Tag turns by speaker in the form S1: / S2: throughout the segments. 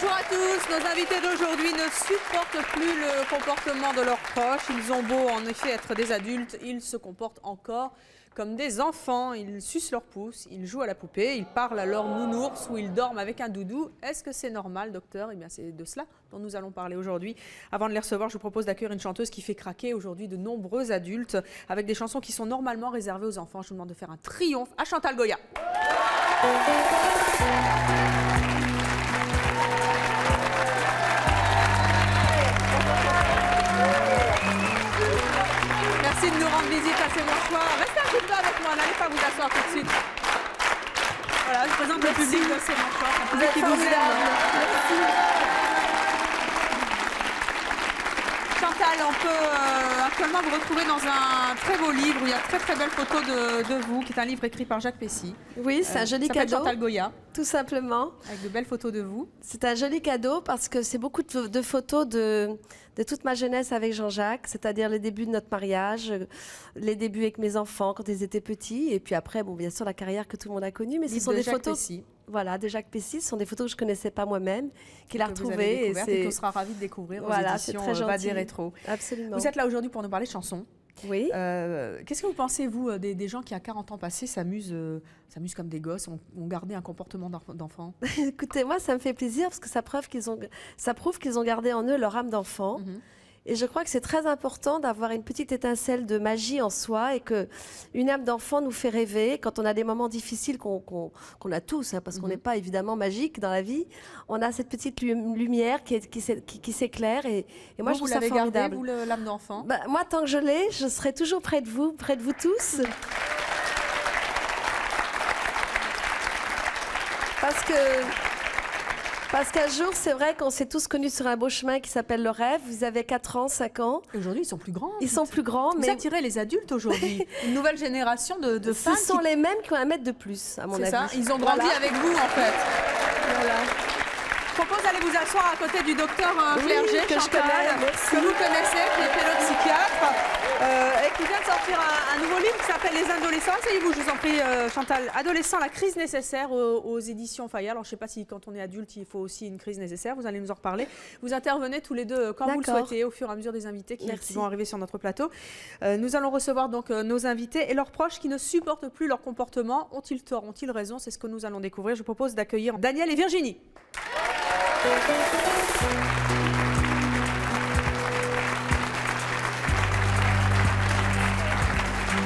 S1: Bonjour à tous. Nos invités d'aujourd'hui ne supportent plus le comportement de leurs proches. Ils ont beau en effet être des adultes, ils se comportent encore comme des enfants. Ils sucent leur pouce, ils jouent à la poupée, ils parlent à leur nounours ou ils dorment avec un doudou. Est-ce que c'est normal, docteur? Eh bien, c'est de cela dont nous allons parler aujourd'hui. Avant de les recevoir, je vous propose d'accueillir une chanteuse qui fait craquer aujourd'hui de nombreux adultes avec des chansons qui sont normalement réservées aux enfants. Je vous demande de faire un triomphe à Chantal Goya. Merci de nous rendre visite à C'est mon choix. Restez un petit peu avec moi, n'allez pas vous asseoir tout de suite. Voilà, je présente le public de C'est mon choix. Un public qui vous aime. Chantal, on peut actuellement vous retrouver dans un très beau livre où il y a très belle photo de vous, qui est un livre écrit par Jacques Pessy.
S2: Oui, c'est un joli cadeau.
S1: Chantal Goya.
S2: Tout simplement.
S1: Avec de belles photos de vous.
S2: C'est un joli cadeau parce que c'est beaucoup de photos de toute ma jeunesse avec Jean-Jacques, c'est-à-dire les débuts de notre mariage, les débuts avec mes enfants quand ils étaient petits, et puis après, bon, bien sûr, la carrière que tout le monde a connue, mais ce sont des photos. Pessy. Voilà, de Jacques Pessy, ce sont des photos que je ne connaissais pas moi-même, qu'il a retrouvées.
S1: Et qu'on sera ravis de découvrir aux éditions Vadé Rétro.
S2: Absolument.
S1: Vous êtes là aujourd'hui pour nous parler de chansons.
S2: Oui.
S1: Qu'est-ce que vous pensez, vous, des gens qui, à 40 ans passés, s'amusent comme des gosses, ont gardé un comportement d'enfant?
S2: Écoutez, moi, ça me fait plaisir parce que ça prouve qu'ils ont gardé en eux leur âme d'enfant. Et je crois que c'est très important d'avoir une petite étincelle de magie en soi et qu'une âme d'enfant nous fait rêver. Quand on a des moments difficiles qu'on a tous, hein, parce qu'on n'est pas évidemment magique dans la vie, on a cette petite lumière qui s'éclaire. Et moi, je trouve ça formidable.
S1: Vous l'avez gardé, vous, l'âme d'enfant?
S2: Moi, tant que je l'ai, je serai toujours près de vous tous. Parce qu'un jour, c'est vrai qu'on s'est tous connus sur un beau chemin qui s'appelle le rêve. Vous avez 4 ans, 5 ans.
S1: Et aujourd'hui, ils sont plus grands.
S2: Ils sont plus grands.
S1: Vous attirez les adultes aujourd'hui. Une nouvelle génération de fans.
S2: Ce sont les mêmes qui ont 1 mètre de plus, à mon avis.
S1: C'est ça, ils ont grandi avec vous, en fait. Voilà. Je propose d'aller vous asseoir à côté du docteur Clerget, Chantal, que vous connaissez, qui est pédopsychiatre, et qui vient de sortir un nouveau livre qui s'appelle Les Adolescents. Asseyez-vous, je vous en prie, Chantal. Adolescents, la crise nécessaire aux éditions Fayard. Alors, je ne sais pas si quand on est adulte, il faut aussi une crise nécessaire. Vous allez nous en reparler. Vous intervenez tous les deux quand vous le souhaitez, au fur et à mesure des invités qui vont arriver sur notre plateau. Nous allons recevoir donc nos invités et leurs proches qui ne supportent plus leur comportement. Ont-ils tort, ont-ils raison? C'est ce que nous allons découvrir. Je vous propose d'accueillir Daniel et Virginie.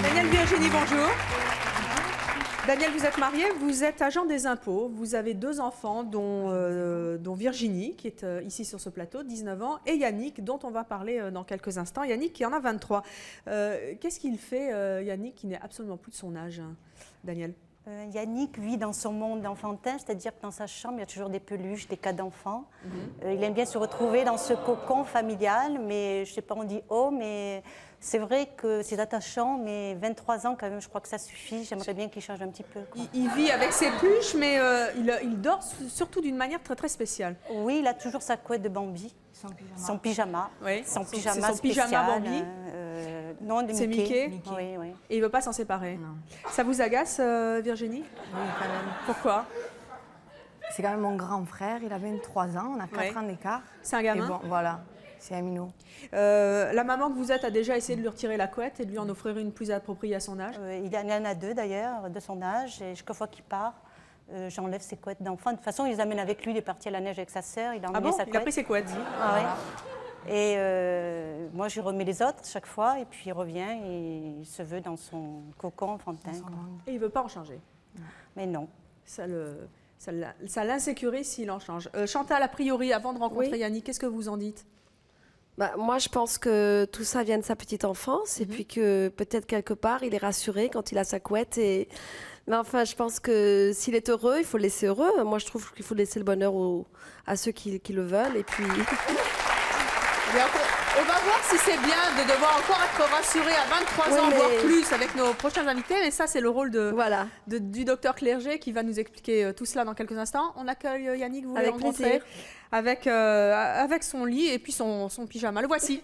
S1: Daniel, Virginie, bonjour. Daniel, vous êtes marié, vous êtes agent des impôts, vous avez 2 enfants, dont Virginie, qui est ici sur ce plateau, 19 ans, et Yannick, dont on va parler dans quelques instants. Yannick, qui en a 23. Qu'est-ce qu'il fait, Yannick, qui n'est absolument plus de son âge, Daniel?
S3: Yannick vit dans son monde enfantin, c'est-à-dire que dans sa chambre, il y a toujours des peluches, des cas d'enfants. Il aime bien se retrouver dans ce cocon familial, mais je ne sais pas, on dit « oh », mais c'est vrai que c'est attachant, mais 23 ans quand même, je crois que ça suffit. J'aimerais bien qu'il change un petit peu.
S1: Il vit avec ses peluches, mais il dort surtout d'une manière très spéciale.
S3: Oui, il a toujours sa couette de Bambi. Son pyjama.
S1: Oui.
S3: Son pyjama spécial.
S1: Bambi.
S3: Non, de
S1: c'est Mickey.
S3: Oui.
S1: Et il ne veut pas s'en séparer. Non. Ça vous agace, Virginie?
S4: Oui, quand même.
S1: Pourquoi?
S4: C'est quand même mon grand frère, il a 23 ans, on a 4 ans d'écart.
S1: C'est un gamin?
S4: Et bon, voilà, c'est un minot.
S1: La maman que vous êtes a déjà essayé de lui retirer la couette et de lui en offrir une plus appropriée à son âge?
S3: Il en a 2 d'ailleurs, de son âge, et chaque fois qu'il part, j'enlève ses couettes d'enfant. De toute façon, il les amène avec lui, il est parti à la neige avec sa sœur, il a emmené sa couette.
S1: Il a pris ses couettes?
S3: Ah, ouais. Et moi, je lui remets les autres chaque fois, et puis il revient et il se veut dans son cocon enfantin.
S1: Et il ne veut pas en changer?
S3: Mais non.
S1: Ça l'insécurise s'il en change. Chantal, a priori, avant de rencontrer Yannick, qu'est-ce que vous en dites?
S2: Moi, je pense que tout ça vient de sa petite enfance, et puis que peut-être quelque part, il est rassuré quand il a sa couette. Mais enfin, je pense que s'il est heureux, il faut le laisser heureux. Moi, je trouve qu'il faut laisser le bonheur à ceux qui le veulent, et puis...
S1: On va voir si c'est bien de devoir encore être rassuré à 23 ans, voire plus, avec nos prochains invités. Mais ça, c'est le rôle du docteur Clerget qui va nous expliquer tout cela dans quelques instants. On accueille Yannick, vous voulez rencontrer avec son lit et puis son pyjama. Le voici.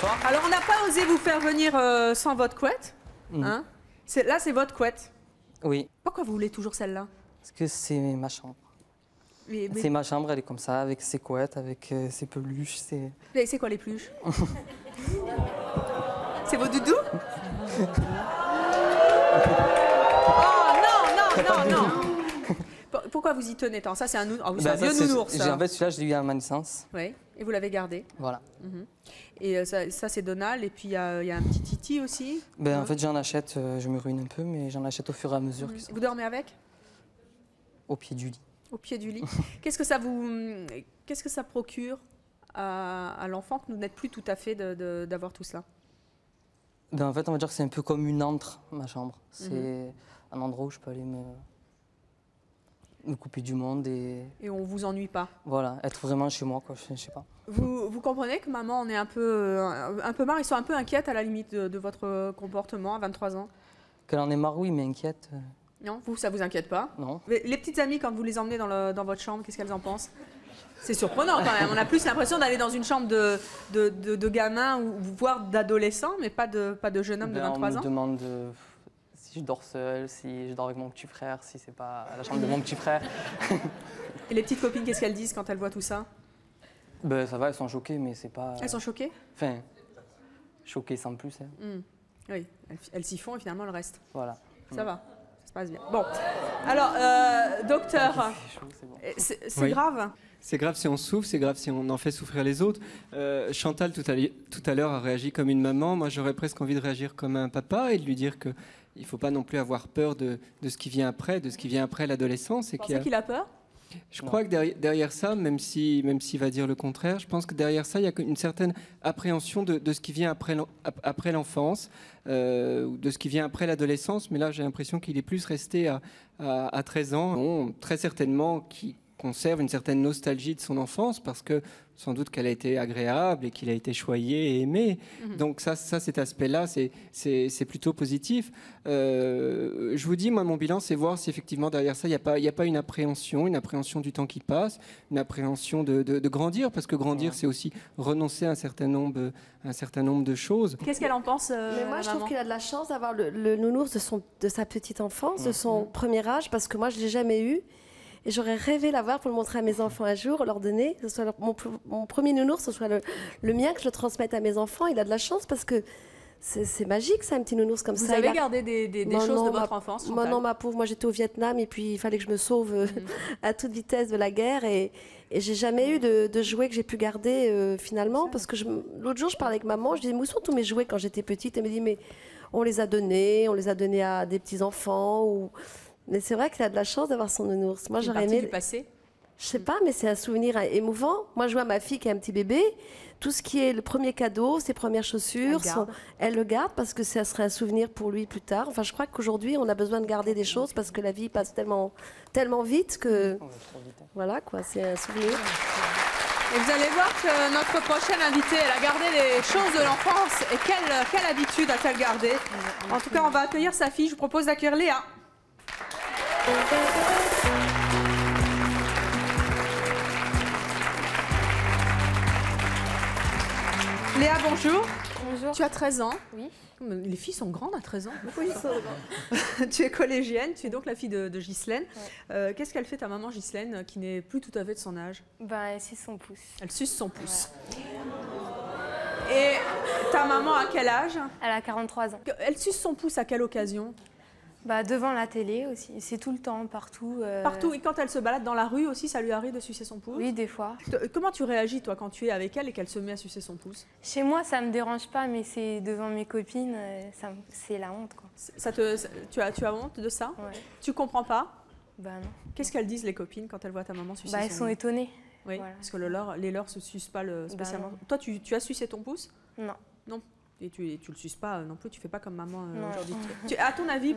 S5: Bonsoir.
S1: Alors, on n'a pas osé vous faire venir sans votre couette. Hein? Là, c'est votre couette.
S5: Oui.
S1: Pourquoi vous voulez toujours celle-là?
S5: Parce que c'est ma chambre. C'est ma chambre, elle est comme ça, avec ses couettes, avec ses peluches.
S1: C'est quoi les peluches? C'est vos doudous? Oh non. Pourquoi vous y tenez tant? Ça, c'est un nounours. Ah, oui, c'est un vieux nounours.
S5: En fait, celui-là, je l'ai eu à ma naissance.
S1: Oui, et vous l'avez gardé.
S5: Voilà.
S1: Et ça c'est Donald. Et puis, il y a un petit Titi aussi.
S5: En fait, j'en achète, je me ruine un peu, mais j'en achète au fur et à mesure.
S1: Vous dormez avec?
S5: Au pied du lit.
S1: Au pied du lit. Qu'est-ce que ça procure à l'enfant que vous n'êtes plus tout à fait d'avoir tout cela?
S5: En fait, on va dire que c'est un peu comme une antre, ma chambre. C'est un endroit où je peux aller me couper du monde et
S1: on vous ennuie pas.
S5: Voilà, être vraiment chez moi, quoi. Je sais pas.
S1: Vous comprenez que maman en est un peu marre, ils sont un peu inquiètes à la limite de votre comportement à 23 ans?
S5: Qu'elle en est marre, oui, mais inquiète.
S1: Non, ça vous inquiète pas?
S5: Non.
S1: Les petites amies, quand vous les emmenez dans votre chambre, qu'est-ce qu'elles en pensent? C'est surprenant quand même. On a plus l'impression d'aller dans une chambre de gamins ou voire d'adolescents, mais pas de jeune homme de 23 ans.
S5: On me demande si je dors seule, si je dors avec mon petit frère, si c'est pas la chambre de mon petit frère.
S1: Et les petites copines, qu'est-ce qu'elles disent quand elles voient tout ça?
S5: Ça va, elles sont choquées, mais c'est pas...
S1: Elles sont choquées?
S5: Enfin, choquées sans plus. Hein.
S1: Oui, elles s'y font et finalement le reste.
S5: Voilà.
S1: Ça va, ça se passe bien. Bon, alors, docteur, c'est grave?
S6: C'est grave si on souffre, c'est grave si on en fait souffrir les autres. Chantal, tout à l'heure, a réagi comme une maman. Moi, j'aurais presque envie de réagir comme un papa et de lui dire qu'il ne faut pas non plus avoir peur de ce qui vient après, l'adolescence.
S1: Vous pensez qu'il a peur?
S6: Je crois que derrière ça, même s'il va dire le contraire, je pense que derrière ça, il y a une certaine appréhension de ce qui vient après l'enfance, ou de ce qui vient après l'adolescence. Mais là, j'ai l'impression qu'il est plus resté à 13 ans. Bon, très certainement, qui conserve une certaine nostalgie de son enfance parce que sans doute qu'elle a été agréable et qu'il a été choyé et aimé. Donc ça, cet aspect-là, c'est plutôt positif. Je vous dis, moi, mon bilan, c'est voir si effectivement derrière ça, il n'y a pas une appréhension du temps qui passe, une appréhension de grandir, parce que grandir, c'est aussi renoncer à un certain nombre de choses.
S1: Qu'est-ce qu'elle en pense,
S2: Mais moi, je trouve
S1: maman?
S2: qu'il a de la chance d'avoir le nounours de sa petite enfance, de son premier âge, parce que moi, je ne l'ai jamais eu. Et j'aurais rêvé l'avoir pour le montrer à mes enfants un jour, leur donner, que ce soit mon premier nounours, que ce soit le mien, que je le transmette à mes enfants. Il a de la chance parce que c'est magique, ça, un petit nounours comme ça.
S1: Vous avez gardé des choses de votre enfance, Chantal?
S2: Non, ma pauvre, moi j'étais au Vietnam et puis il fallait que je me sauve à toute vitesse de la guerre. Et j'ai jamais eu de jouets que j'ai pu garder finalement. Parce que l'autre jour, je parlais avec maman, je disais, où sont tous mes jouets quand j'étais petite? Elle me dit, mais on les a donnés à des petits-enfants. Mais c'est vrai qu'il a de la chance d'avoir son nounours. Moi, j'aurais aimé.
S1: Du passé?
S2: Je sais pas, mais c'est un souvenir émouvant. Moi, je vois ma fille qui a un petit bébé. Tout ce qui est le premier cadeau, ses premières chaussures, elle le garde parce que ça serait un souvenir pour lui plus tard. Enfin, je crois qu'aujourd'hui, on a besoin de garder des choses parce que la vie passe tellement vite que voilà quoi, c'est un souvenir.
S1: Et vous allez voir que notre prochaine invitée, elle a gardé les choses de l'enfance. Et quelle habitude a-t-elle gardé? En tout cas, on va accueillir sa fille. Je vous propose d'accueillir Léa. Léa, bonjour.
S7: Bonjour.
S1: Tu as 13 ans.
S7: Oui.
S1: Les filles sont grandes à 13 ans.
S2: Oui, ils sont grands.
S1: Tu es collégienne, tu es donc la fille de Ghislaine. Ouais. Qu'est-ce qu'elle fait ta maman Ghislaine, qui n'est plus tout à fait de son âge?
S7: Elle suce son pouce.
S1: Elle suce son pouce.
S7: Ouais.
S1: Et ta maman à quel âge?
S7: Elle a 43 ans.
S1: Elle suce son pouce à quelle occasion?
S7: Devant la télé aussi, c'est tout le temps, partout.
S1: Partout, et quand elle se balade dans la rue aussi, ça lui arrive de sucer son pouce?
S7: Oui, des fois.
S1: Comment tu réagis, toi, quand tu es avec elle et qu'elle se met à sucer son pouce?
S7: Chez moi, ça me dérange pas, mais c'est devant mes copines, c'est la honte, quoi.
S1: Tu as honte de ça?
S7: Ouais.
S1: Tu comprends pas?
S7: Non.
S1: Qu'est-ce qu'elles disent, les copines, quand elles voient ta maman sucer son pouce?
S7: Elles sont étonnées.
S1: Oui, voilà. Parce que les leurs se sucent pas spécialement. Toi, tu as sucé ton pouce?
S7: Non.
S1: Non. Et tu le suces pas non plus, tu fais pas comme maman aujourd'hui. À ton avis,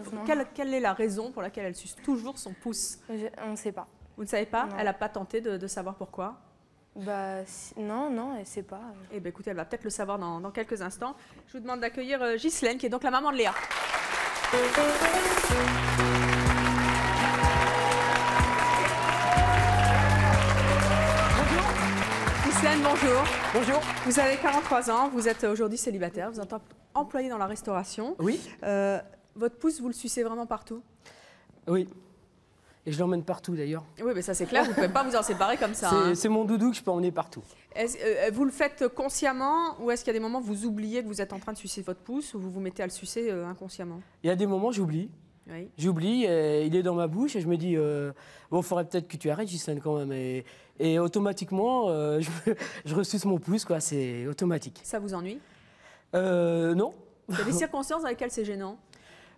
S1: quelle est la raison pour laquelle elle suce toujours son pouce?
S7: On ne sait pas.
S1: Vous ne savez pas?
S7: Non.
S1: Elle n'a pas tenté de savoir pourquoi?
S7: Non, elle ne sait pas.
S1: Eh bien, écoutez, elle va peut-être le savoir dans quelques instants. Je vous demande d'accueillir Ghislaine, qui est donc la maman de Léa. Ghislaine, bonjour.
S8: Bonjour.
S1: Vous avez 43 ans, vous êtes aujourd'hui célibataire, vous êtes employé dans la restauration.
S8: Oui.
S1: Votre pouce, vous le sucez vraiment partout?
S8: Oui. Et je l'emmène partout d'ailleurs.
S1: Oui, mais ça c'est clair, vous ne pouvez pas vous en séparer comme ça. Hein.
S8: C'est mon doudou que je peux emmener partout.
S1: Vous le faites consciemment ou est-ce qu'il y a des moments où vous oubliez que vous êtes en train de sucer votre pouce ou vous vous mettez à le sucer inconsciemment?
S8: Il y a des moments où j'oublie.
S1: Oui.
S8: J'oublie, il est dans ma bouche et je me dis, bon, il faudrait peut-être que tu arrêtes, Ghislaine, quand même. Et automatiquement, je ressuce mon pouce, quoi, c'est automatique.
S1: Ça vous ennuie?
S8: Non.
S1: Il y a des circonstances dans lesquelles c'est gênant?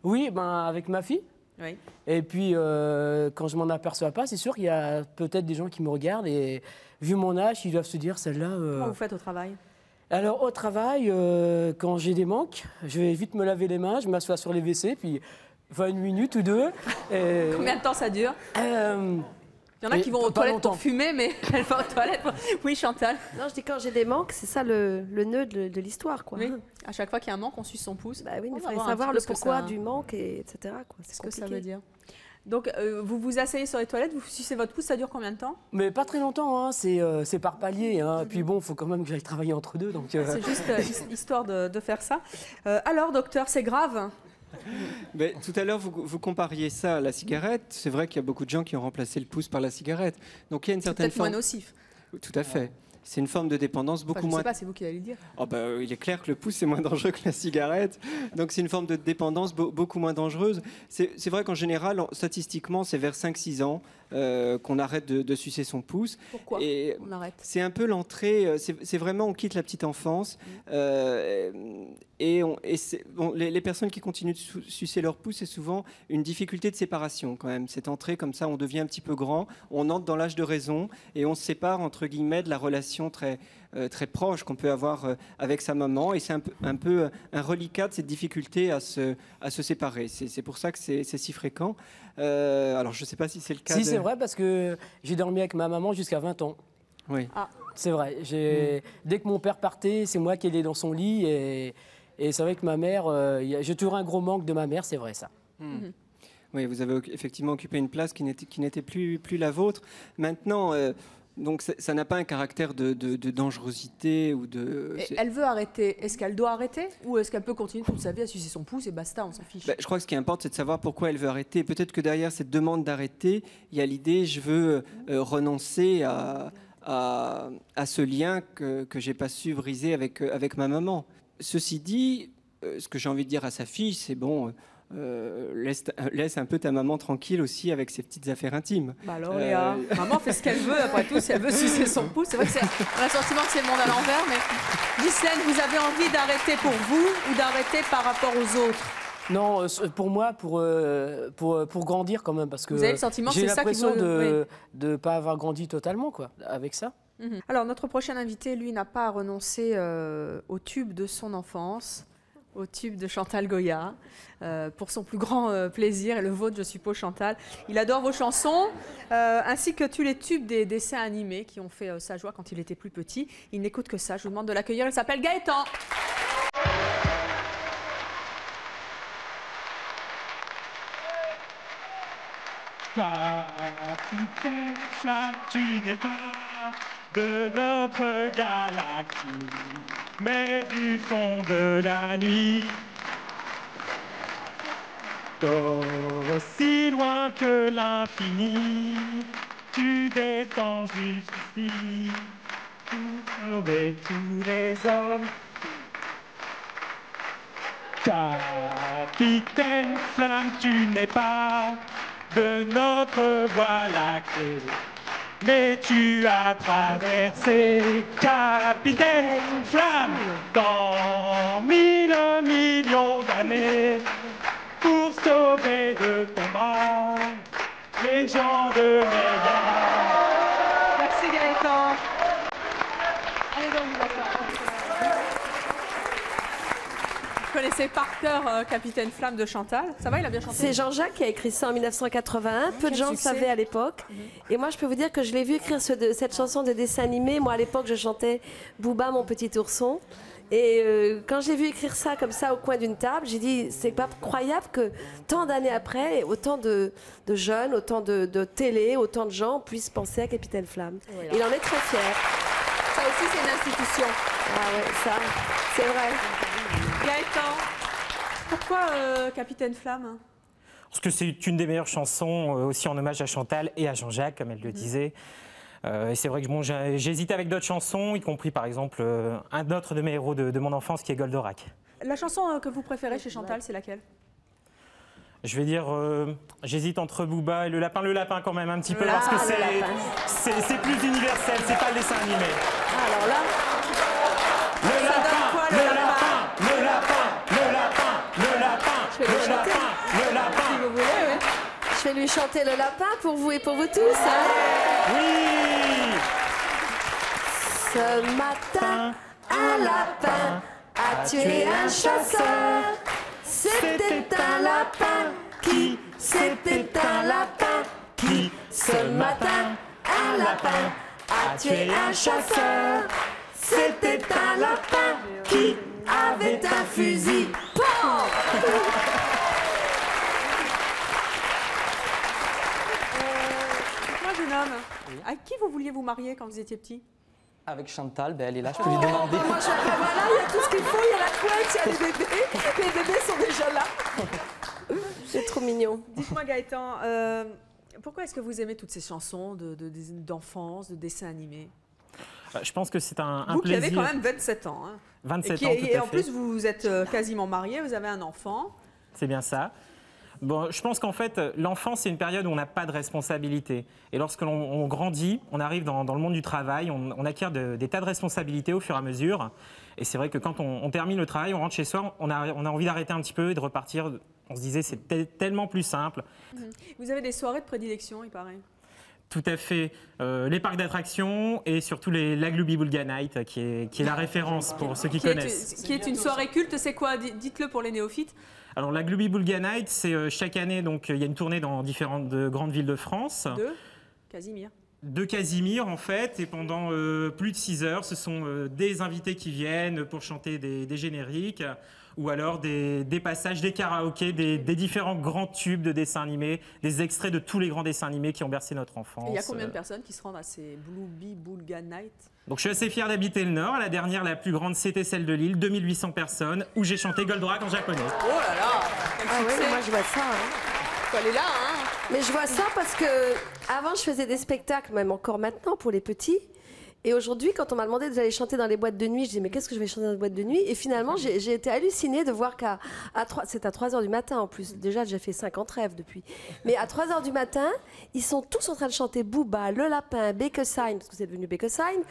S8: Oui, ben, avec ma fille.
S1: Oui.
S8: Et puis, quand je m'en aperçois pas, c'est sûr qu'il y a peut-être des gens qui me regardent et vu mon âge, ils doivent se dire, celle-là...
S1: Comment vous faites au travail?
S8: Alors, au travail, quand j'ai des manques, je vais vite me laver les mains, je m'assois sur les WC, puis... Enfin, une minute ou deux.
S1: Combien de temps ça dure? Il y en a qui vont aux toilettes pour fumer, mais elles vont aux toilettes pour... Oui, Chantal?
S2: Non, je dis quand j'ai des manques, c'est ça le nœud de l'histoire, quoi.
S1: Oui. À chaque fois qu'il y a un manque, on suce son pouce.
S2: Bah oui, mais il faudrait savoir le pourquoi du manque, etc.
S1: C'est ce que ça veut dire. Donc, vous vous asseyez sur les toilettes, vous sucez votre pouce, ça dure combien de temps?
S8: Mais pas très longtemps, hein. C'est par palier. Hein. Puis bon, il faut quand même que j'aille travailler entre deux.
S1: C'est juste histoire de faire ça. Alors, docteur, c'est grave?
S6: Mais tout à l'heure, vous compariez ça à la cigarette. C'est vrai qu'il y a beaucoup de gens qui ont remplacé le pouce par la cigarette. Donc il y a une certaine forme...
S1: moins nocif.
S6: Tout à fait. C'est une forme de dépendance beaucoup moins...
S1: Je ne sais pas, c'est vous qui allez le dire.
S6: Oh bah, il est clair que le pouce, c'est moins dangereux que la cigarette. Donc, c'est une forme de dépendance beaucoup moins dangereuse. C'est vrai qu'en général, statistiquement, c'est vers 5-6 ans qu'on arrête de sucer son pouce.
S1: Pourquoi on arrête?
S6: C'est un peu l'entrée, c'est vraiment, on quitte la petite enfance. Les personnes qui continuent de sucer leur pouce, c'est souvent une difficulté de séparation quand même. Cette entrée, comme ça, on devient un petit peu grand, on entre dans l'âge de raison et on se sépare, entre guillemets, de la relation très proche qu'on peut avoir avec sa maman. Et c'est un peu un reliquat de cette difficulté à se séparer. C'est pour ça que c'est si fréquent. Alors, je ne sais pas si c'est le cas.
S8: Si, c'est vrai, parce que j'ai dormi avec ma maman jusqu'à 20 ans.
S6: Oui.
S8: Ah. C'est vrai. Dès que mon père partait, c'est moi qui allais dans son lit. Et c'est vrai que ma mère, j'ai toujours un gros manque de ma mère, c'est vrai ça.
S6: Oui, vous avez effectivement occupé une place qui n'était plus la vôtre. Maintenant, donc ça n'a pas un caractère de dangerosité ou de...
S1: Elle veut arrêter. Est-ce qu'elle doit arrêter? Ou est-ce qu'elle peut continuer toute sa vie à sucer son pouce et basta, on s'en fiche?
S6: Je crois que ce qui importe, c'est de savoir pourquoi elle veut arrêter. Peut-être que derrière cette demande d'arrêter, il y a l'idée, je veux renoncer à ce lien que je n'ai pas su briser avec ma maman. Ceci dit, ce que j'ai envie de dire à sa fille, c'est bon... laisse un peu ta maman tranquille aussi avec ses petites affaires intimes.
S1: Bah alors Léa, maman fait ce qu'elle veut, après tout, si elle veut sucer son pouce. C'est vrai que on a le sentiment que c'est le monde à l'envers, mais Ghislaine, vous avez envie d'arrêter pour vous ou d'arrêter par rapport aux autres?
S8: Non, pour moi, pour grandir quand même, parce que
S1: vous avez le sentiment que
S8: j'ai
S1: c'est ça qui
S8: l'impression de ne pas avoir grandi totalement, quoi, avec ça.
S1: Alors, notre prochain invité, lui, n'a pas renoncé au tube de son enfance, au tube de Chantal Goya, pour son plus grand plaisir, et le vôtre, je suppose, Chantal. Il adore vos chansons, ainsi que tous les tubes des dessins animés qui ont fait sa joie quand il était plus petit. Il n'écoute que ça. Je vous demande de l'accueillir. Il s'appelle Gaëtan.
S9: Tu n'es pas de notre galaxie, mais du fond de la nuit. Aussi loin que l'infini, tu descends jusqu'ici pour sauver tous les hommes. Capitaine Flamme, tu n'es pas de notre voie lactée, mais tu as traversé, Capitaine Flamme, dans 1000 millions d'années, pour sauver de ton bras les gens de Méga.
S1: Merci Gaëtan. Allez donc vous asseoir. Vous connaissez par cœur Capitaine Flamme de Chantal. Ça va, il a bien chanté?
S2: C'est Jean-Jacques qui a écrit ça en 1981. Peu de gens le savaient à l'époque. Et moi, je peux vous dire que je l'ai vu écrire cette chanson de dessin animé. Moi, à l'époque, je chantais Booba, mon petit ourson. Et quand j'ai vu écrire ça comme ça au coin d'une table, j'ai dit, c'est pas croyable que tant d'années après, autant de jeunes, autant de télé, autant de gens puissent penser à Capitaine Flamme. Voilà. Il en est très fier.
S1: Ça aussi, c'est une institution.
S2: Ah ouais, ça, c'est vrai.
S1: Gaëtan, pourquoi Capitaine Flamme?
S10: Parce que c'est une des meilleures chansons, aussi en hommage à Chantal et à Jean-Jacques, comme elle le disait. Et c'est vrai que bon, j'ai hésité avec d'autres chansons, y compris par exemple un autre de mes héros de mon enfance qui est Goldorak.
S1: La chanson que vous préférez chez Chantal, c'est laquelle?
S10: Je vais dire, j'hésite entre Booba et le lapin quand même un petit peu, parce que c'est plus universel, c'est pas le dessin animé.
S2: Alors là,
S10: le lapin, le lapin, le lapin, le lapin, le lapin,
S2: je vais lui chanter.
S10: le lapin.
S1: Si vous voulez, oui.
S2: Je vais lui chanter le lapin pour vous et pour vous tous. Hein.
S10: Oui.
S2: Ce matin, un lapin a tué un chasseur. C'était un lapin qui, c'était un lapin qui, ce matin, un lapin a tué un chasseur. C'était un lapin qui avait un fusil.
S1: Moi, jeune homme, à qui vous vouliez vous marier quand vous étiez petit?
S5: Avec Chantal, ben elle est là, je peux lui demander.
S2: Moi, voilà, il y a tout ce qu'il faut, il y a la couette, il y a les bébés. Les bébés sont déjà là. C'est trop mignon.
S1: Dites-moi, Gaëtan, pourquoi est-ce que vous aimez toutes ces chansons d'enfance, de dessins animés?
S10: Je pense que c'est un plaisir.
S1: Vous qui avez quand même 27 ans. Hein.
S10: 27 ans, tout à fait.
S1: Et en plus, vous êtes quasiment marié, vous avez un enfant.
S10: C'est bien ça. Bon, je pense qu'en fait, l'enfance, c'est une période où on n'a pas de responsabilité. Et lorsque l'on grandit, on arrive dans le monde du travail, on acquiert des tas de responsabilités au fur et à mesure. Et c'est vrai que quand on termine le travail, on rentre chez soi, on a envie d'arrêter un petit peu et de repartir. On se disait, c'est tellement plus simple.
S1: Vous avez des soirées de prédilection, il paraît?
S10: Tout à fait. Les parcs d'attractions et surtout la Glooby-Boulga Night, qui est la référence pour ceux qui connaissent.
S1: Qui est une soirée culte, c'est quoi? Dites-le pour les néophytes.
S10: Alors la Glooby-Boulga Night, c'est chaque année, donc il y a une tournée dans différentes grandes villes de France.
S1: De Casimir.
S10: De Casimir en fait, et pendant plus de 6 heures, ce sont des invités qui viennent pour chanter des génériques, ou alors des passages, des karaokés, des différents grands tubes de dessins animés, des extraits de tous les grands dessins animés qui ont bercé notre enfance.
S1: Et il y a combien de personnes qui se rendent à ces Glooby-Boulga Night?
S10: Donc je suis assez fier d'habiter le Nord. La dernière, la plus grande, c'était celle de Lille, 2800 personnes, où j'ai chanté Goldorak en japonais.
S1: Oh là là!
S2: Ah ouais, moi je vois ça. Hein.
S1: Faut aller là, hein?
S2: Mais je vois ça parce que avant je faisais des spectacles, même encore maintenant pour les petits. Et aujourd'hui, quand on m'a demandé d'aller chanter dans les boîtes de nuit, je dis mais qu'est-ce que je vais chanter dans les boîtes de nuit? Et finalement, j'ai été hallucinée de voir c'est à 3h du matin en plus. Déjà, j'ai fait 50 rêves depuis. Mais à 3h du matin, ils sont tous en train de chanter Booba, le lapin, Béquesine, parce que c'est devenu Béquesine,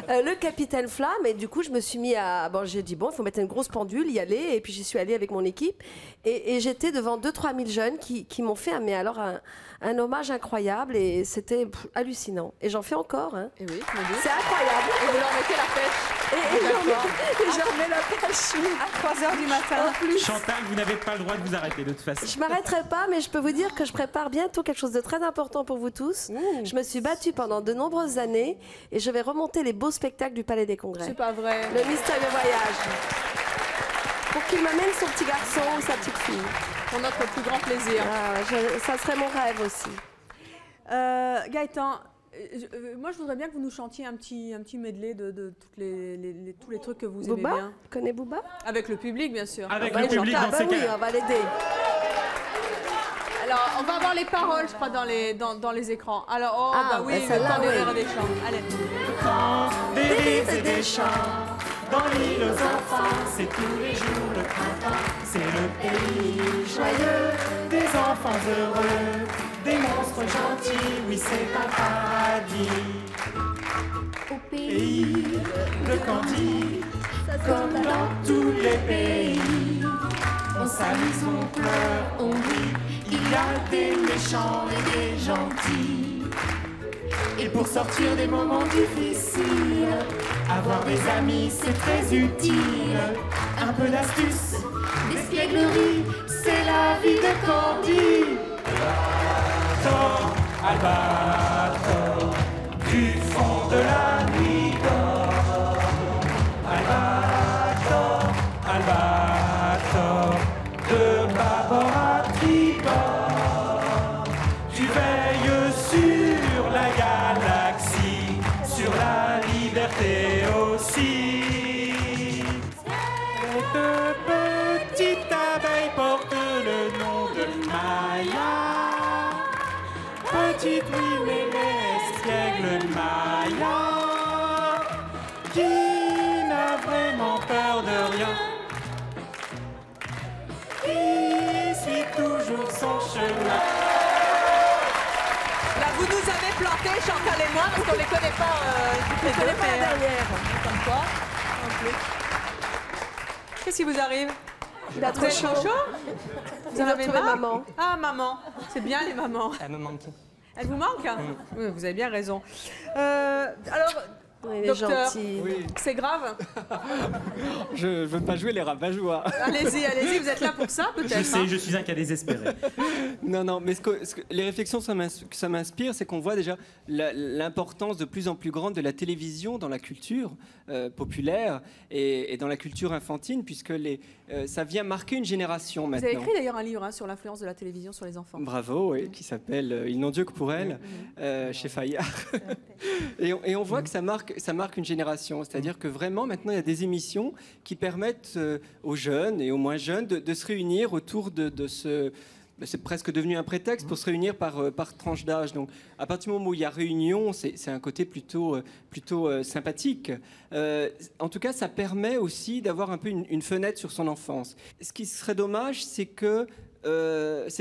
S2: le Capitaine Flamme. Et du coup, je me suis mis à... Bon, j'ai dit, bon, il faut mettre une grosse pendule, y aller. Et puis, j'y suis allée avec mon équipe. Et j'étais devant 2-3 000 jeunes qui m'ont fait un hommage incroyable. Et c'était hallucinant. Et j'en fais encore. Hein.
S1: Et oui,
S2: c'est incroyable.
S1: Et vous leur mettez la pêche.
S2: Et je remets la pêche
S1: à 3h du matin.
S2: En plus.
S10: Chantal, vous n'avez pas le droit de vous arrêter de toute façon.
S2: Je m'arrêterai pas, mais je peux vous dire que je prépare bientôt quelque chose de très important pour vous tous. Je me suis battue pendant de nombreuses années et je vais remonter les beaux spectacles du Palais des Congrès.
S1: C'est pas vrai.
S2: Le mystérieux voyage. Pour qu'il m'amène son petit garçon ou sa petite fille.
S1: Pour notre plus grand plaisir.
S2: Ça serait mon rêve aussi.
S1: Gaëtan, moi je voudrais bien que vous nous chantiez un petit medley de tous les trucs que vous aimez bien.
S2: Tu connais Booba?
S1: Avec le public, bien sûr.
S10: Avec le public, dans ces
S2: oui, on va l'aider.
S1: Alors, on va avoir les paroles, je crois, dans les écrans. Alors, bah oui, le temps des rires et des chants. Allez.
S9: Le temps des rires et des chants, dans l'île aux enfants, c'est tous les jours le printemps. C'est le pays joyeux, des enfants heureux, des monstres gentils, oui c'est un paradis. Au pays de Candy, comme dans tous les pays, on s'amuse, on pleure, on rit, il y a des méchants et des gentils. Et pour sortir des moments difficiles, avoir des amis c'est très utile. Un peu d'astuce, d'espièglerie, c'est la vie de Candy. Albator, du fond de la nuit d'or. Albator, Albator, de bâbord à tribord. Tu veilles sur la galaxie, sur la liberté. vraiment peur de rien. Il suit toujours son chemin.
S1: Là, vous nous avez plantés, Chantal et moi, parce qu'on ne les connaît pas. On ne les connaît pas derrière. Comme quoi. Qu'est-ce qui vous arrive?
S2: Il a trop chaud.
S1: Vous en avez marre?
S2: Maman.
S1: Ah, maman. C'est bien les mamans.
S5: Elle me manque.
S1: Elle vous manque? Oui, vous avez bien raison. Alors, docteur, c'est grave?
S6: Je ne veux pas jouer les rabat-joie.
S1: Allez-y, allez-y, vous êtes là pour ça, peut-être?
S10: Je sais, je suis un cas désespéré.
S6: Non, mais les réflexions que ça m'inspire, c'est qu'on voit déjà l'importance de plus en plus grande de la télévision dans la culture populaire et dans la culture infantile, puisque ça vient marquer une génération maintenant.
S1: Vous avez écrit d'ailleurs un livre sur l'influence de la télévision sur les enfants.
S6: Bravo, oui, qui s'appelle Ils n'ont Dieu que pour elle, chez Fayard. et on voit que ça marque une génération, c'est-à-dire que vraiment maintenant il y a des émissions qui permettent aux jeunes et aux moins jeunes de se réunir autour de ce... C'est presque devenu un prétexte pour se réunir par tranche d'âge. Donc, à partir du moment où il y a réunion, c'est un côté plutôt sympathique. En tout cas, ça permet aussi d'avoir un peu une fenêtre sur son enfance. Ce qui serait dommage, c'est que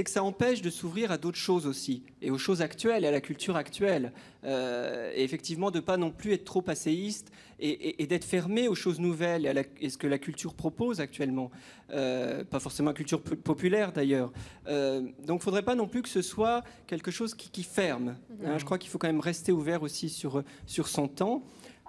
S6: ça empêche de s'ouvrir à d'autres choses aussi, et aux choses actuelles, et à la culture actuelle. Et effectivement, de ne pas non plus être trop passéiste et d'être fermé aux choses nouvelles et ce que la culture propose actuellement. Pas forcément la culture populaire d'ailleurs. Donc il ne faudrait pas non plus que ce soit quelque chose qui ferme. Hein, je crois qu'il faut quand même rester ouvert aussi sur son temps.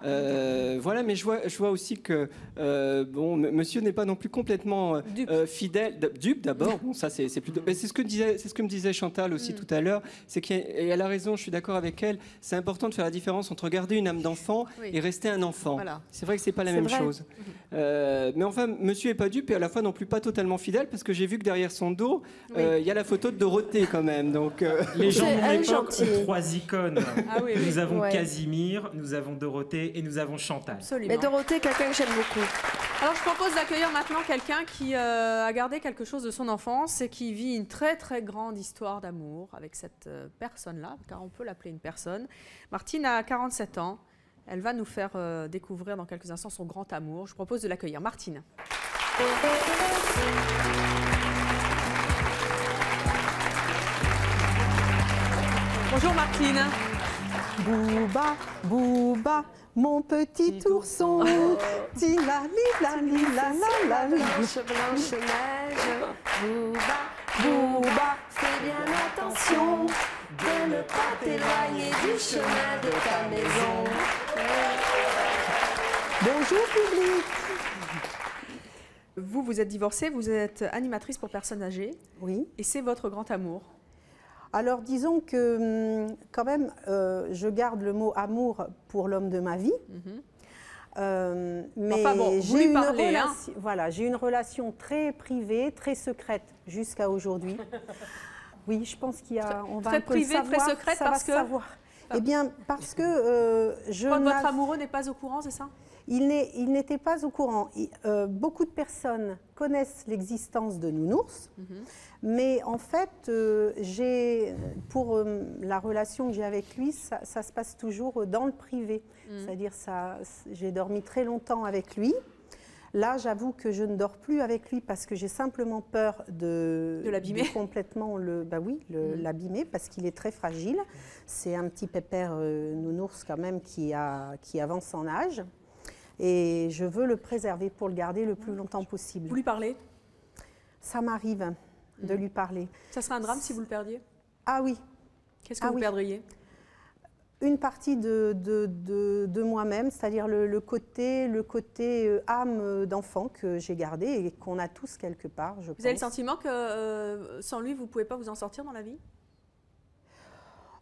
S6: Voilà, mais je vois aussi que monsieur n'est pas non plus complètement fidèle, dupe d'abord. Bon, ça c'est plutôt. C'est ce que me disait Chantal aussi tout à l'heure. C'est qu'elle a raison. Je suis d'accord avec elle. C'est important de faire la différence entre garder une âme d'enfant et rester un enfant. Voilà. C'est vrai que c'est pas la même chose. Mais enfin, monsieur est pas dupe et à la fois non plus pas totalement fidèle, parce que j'ai vu que derrière son dos, il y a la photo de Dorothée quand même. Donc
S10: les gens de mon époque ont 3 icônes. Nous avons
S2: Ouais.
S10: Casimir, nous avons Dorothée et nous avons Chantal.
S1: Absolument.
S2: Mais Dorothée, quelqu'un que j'aime beaucoup.
S1: Alors, je propose d'accueillir maintenant quelqu'un qui a gardé quelque chose de son enfance et qui vit une très très grande histoire d'amour avec cette personne-là, car on peut l'appeler une personne. Martine a 47 ans. Elle va nous faire découvrir dans quelques instants son grand amour. Je propose de l'accueillir. Martine. Bonjour Martine.
S11: Bouba, Bouba, mon petit ourson. Tila, lila, lila, la, la, la.
S2: Blanche, blanche neige. Bouba,
S11: Bouba,
S2: fais bien attention de ne pas t'éloigner du chemin de ta maison.
S11: bonjour public.
S1: Vous êtes divorcée, vous êtes animatrice pour personnes âgées.
S11: Oui.
S1: Et c'est votre grand amour.
S11: Alors disons que quand même, je garde le mot amour pour l'homme de ma vie. Mais
S1: enfin bon, vous lui parlez, hein.
S11: Voilà, j'ai une relation très privée, très secrète jusqu'à aujourd'hui. Oui, je pense qu'il y a... On va
S1: très
S11: un peu
S1: privée,
S11: savoir,
S1: très secrète,
S11: ça
S1: parce
S11: va
S1: que...
S11: savoir. Eh bien, parce que je...
S1: Quand votre amoureux n'est pas au courant, c'est ça?
S11: Il n'était pas au courant. Beaucoup de personnes connaissent l'existence de Nounours, mais en fait, pour la relation que j'ai avec lui, ça se passe toujours dans le privé. C'est-à-dire, j'ai dormi très longtemps avec lui. Là, j'avoue que je ne dors plus avec lui parce que j'ai simplement peur de
S1: l'abîmer.
S11: Complètement l'abîmer parce qu'il est très fragile. C'est un petit pépère Nounours quand même qui avance en âge. Et je veux le préserver pour le garder le plus longtemps possible.
S1: Vous lui parlez?
S11: Ça m'arrive de lui parler.
S1: Ça serait un drame si vous le perdiez?
S11: Ah oui.
S1: Qu'est-ce que vous perdriez?
S11: Une partie de moi-même, c'est-à-dire le côté âme d'enfant que j'ai gardé et qu'on a tous quelque part, je pense.
S1: Vous avez le sentiment que sans lui, vous ne pouvez pas vous en sortir dans la vie?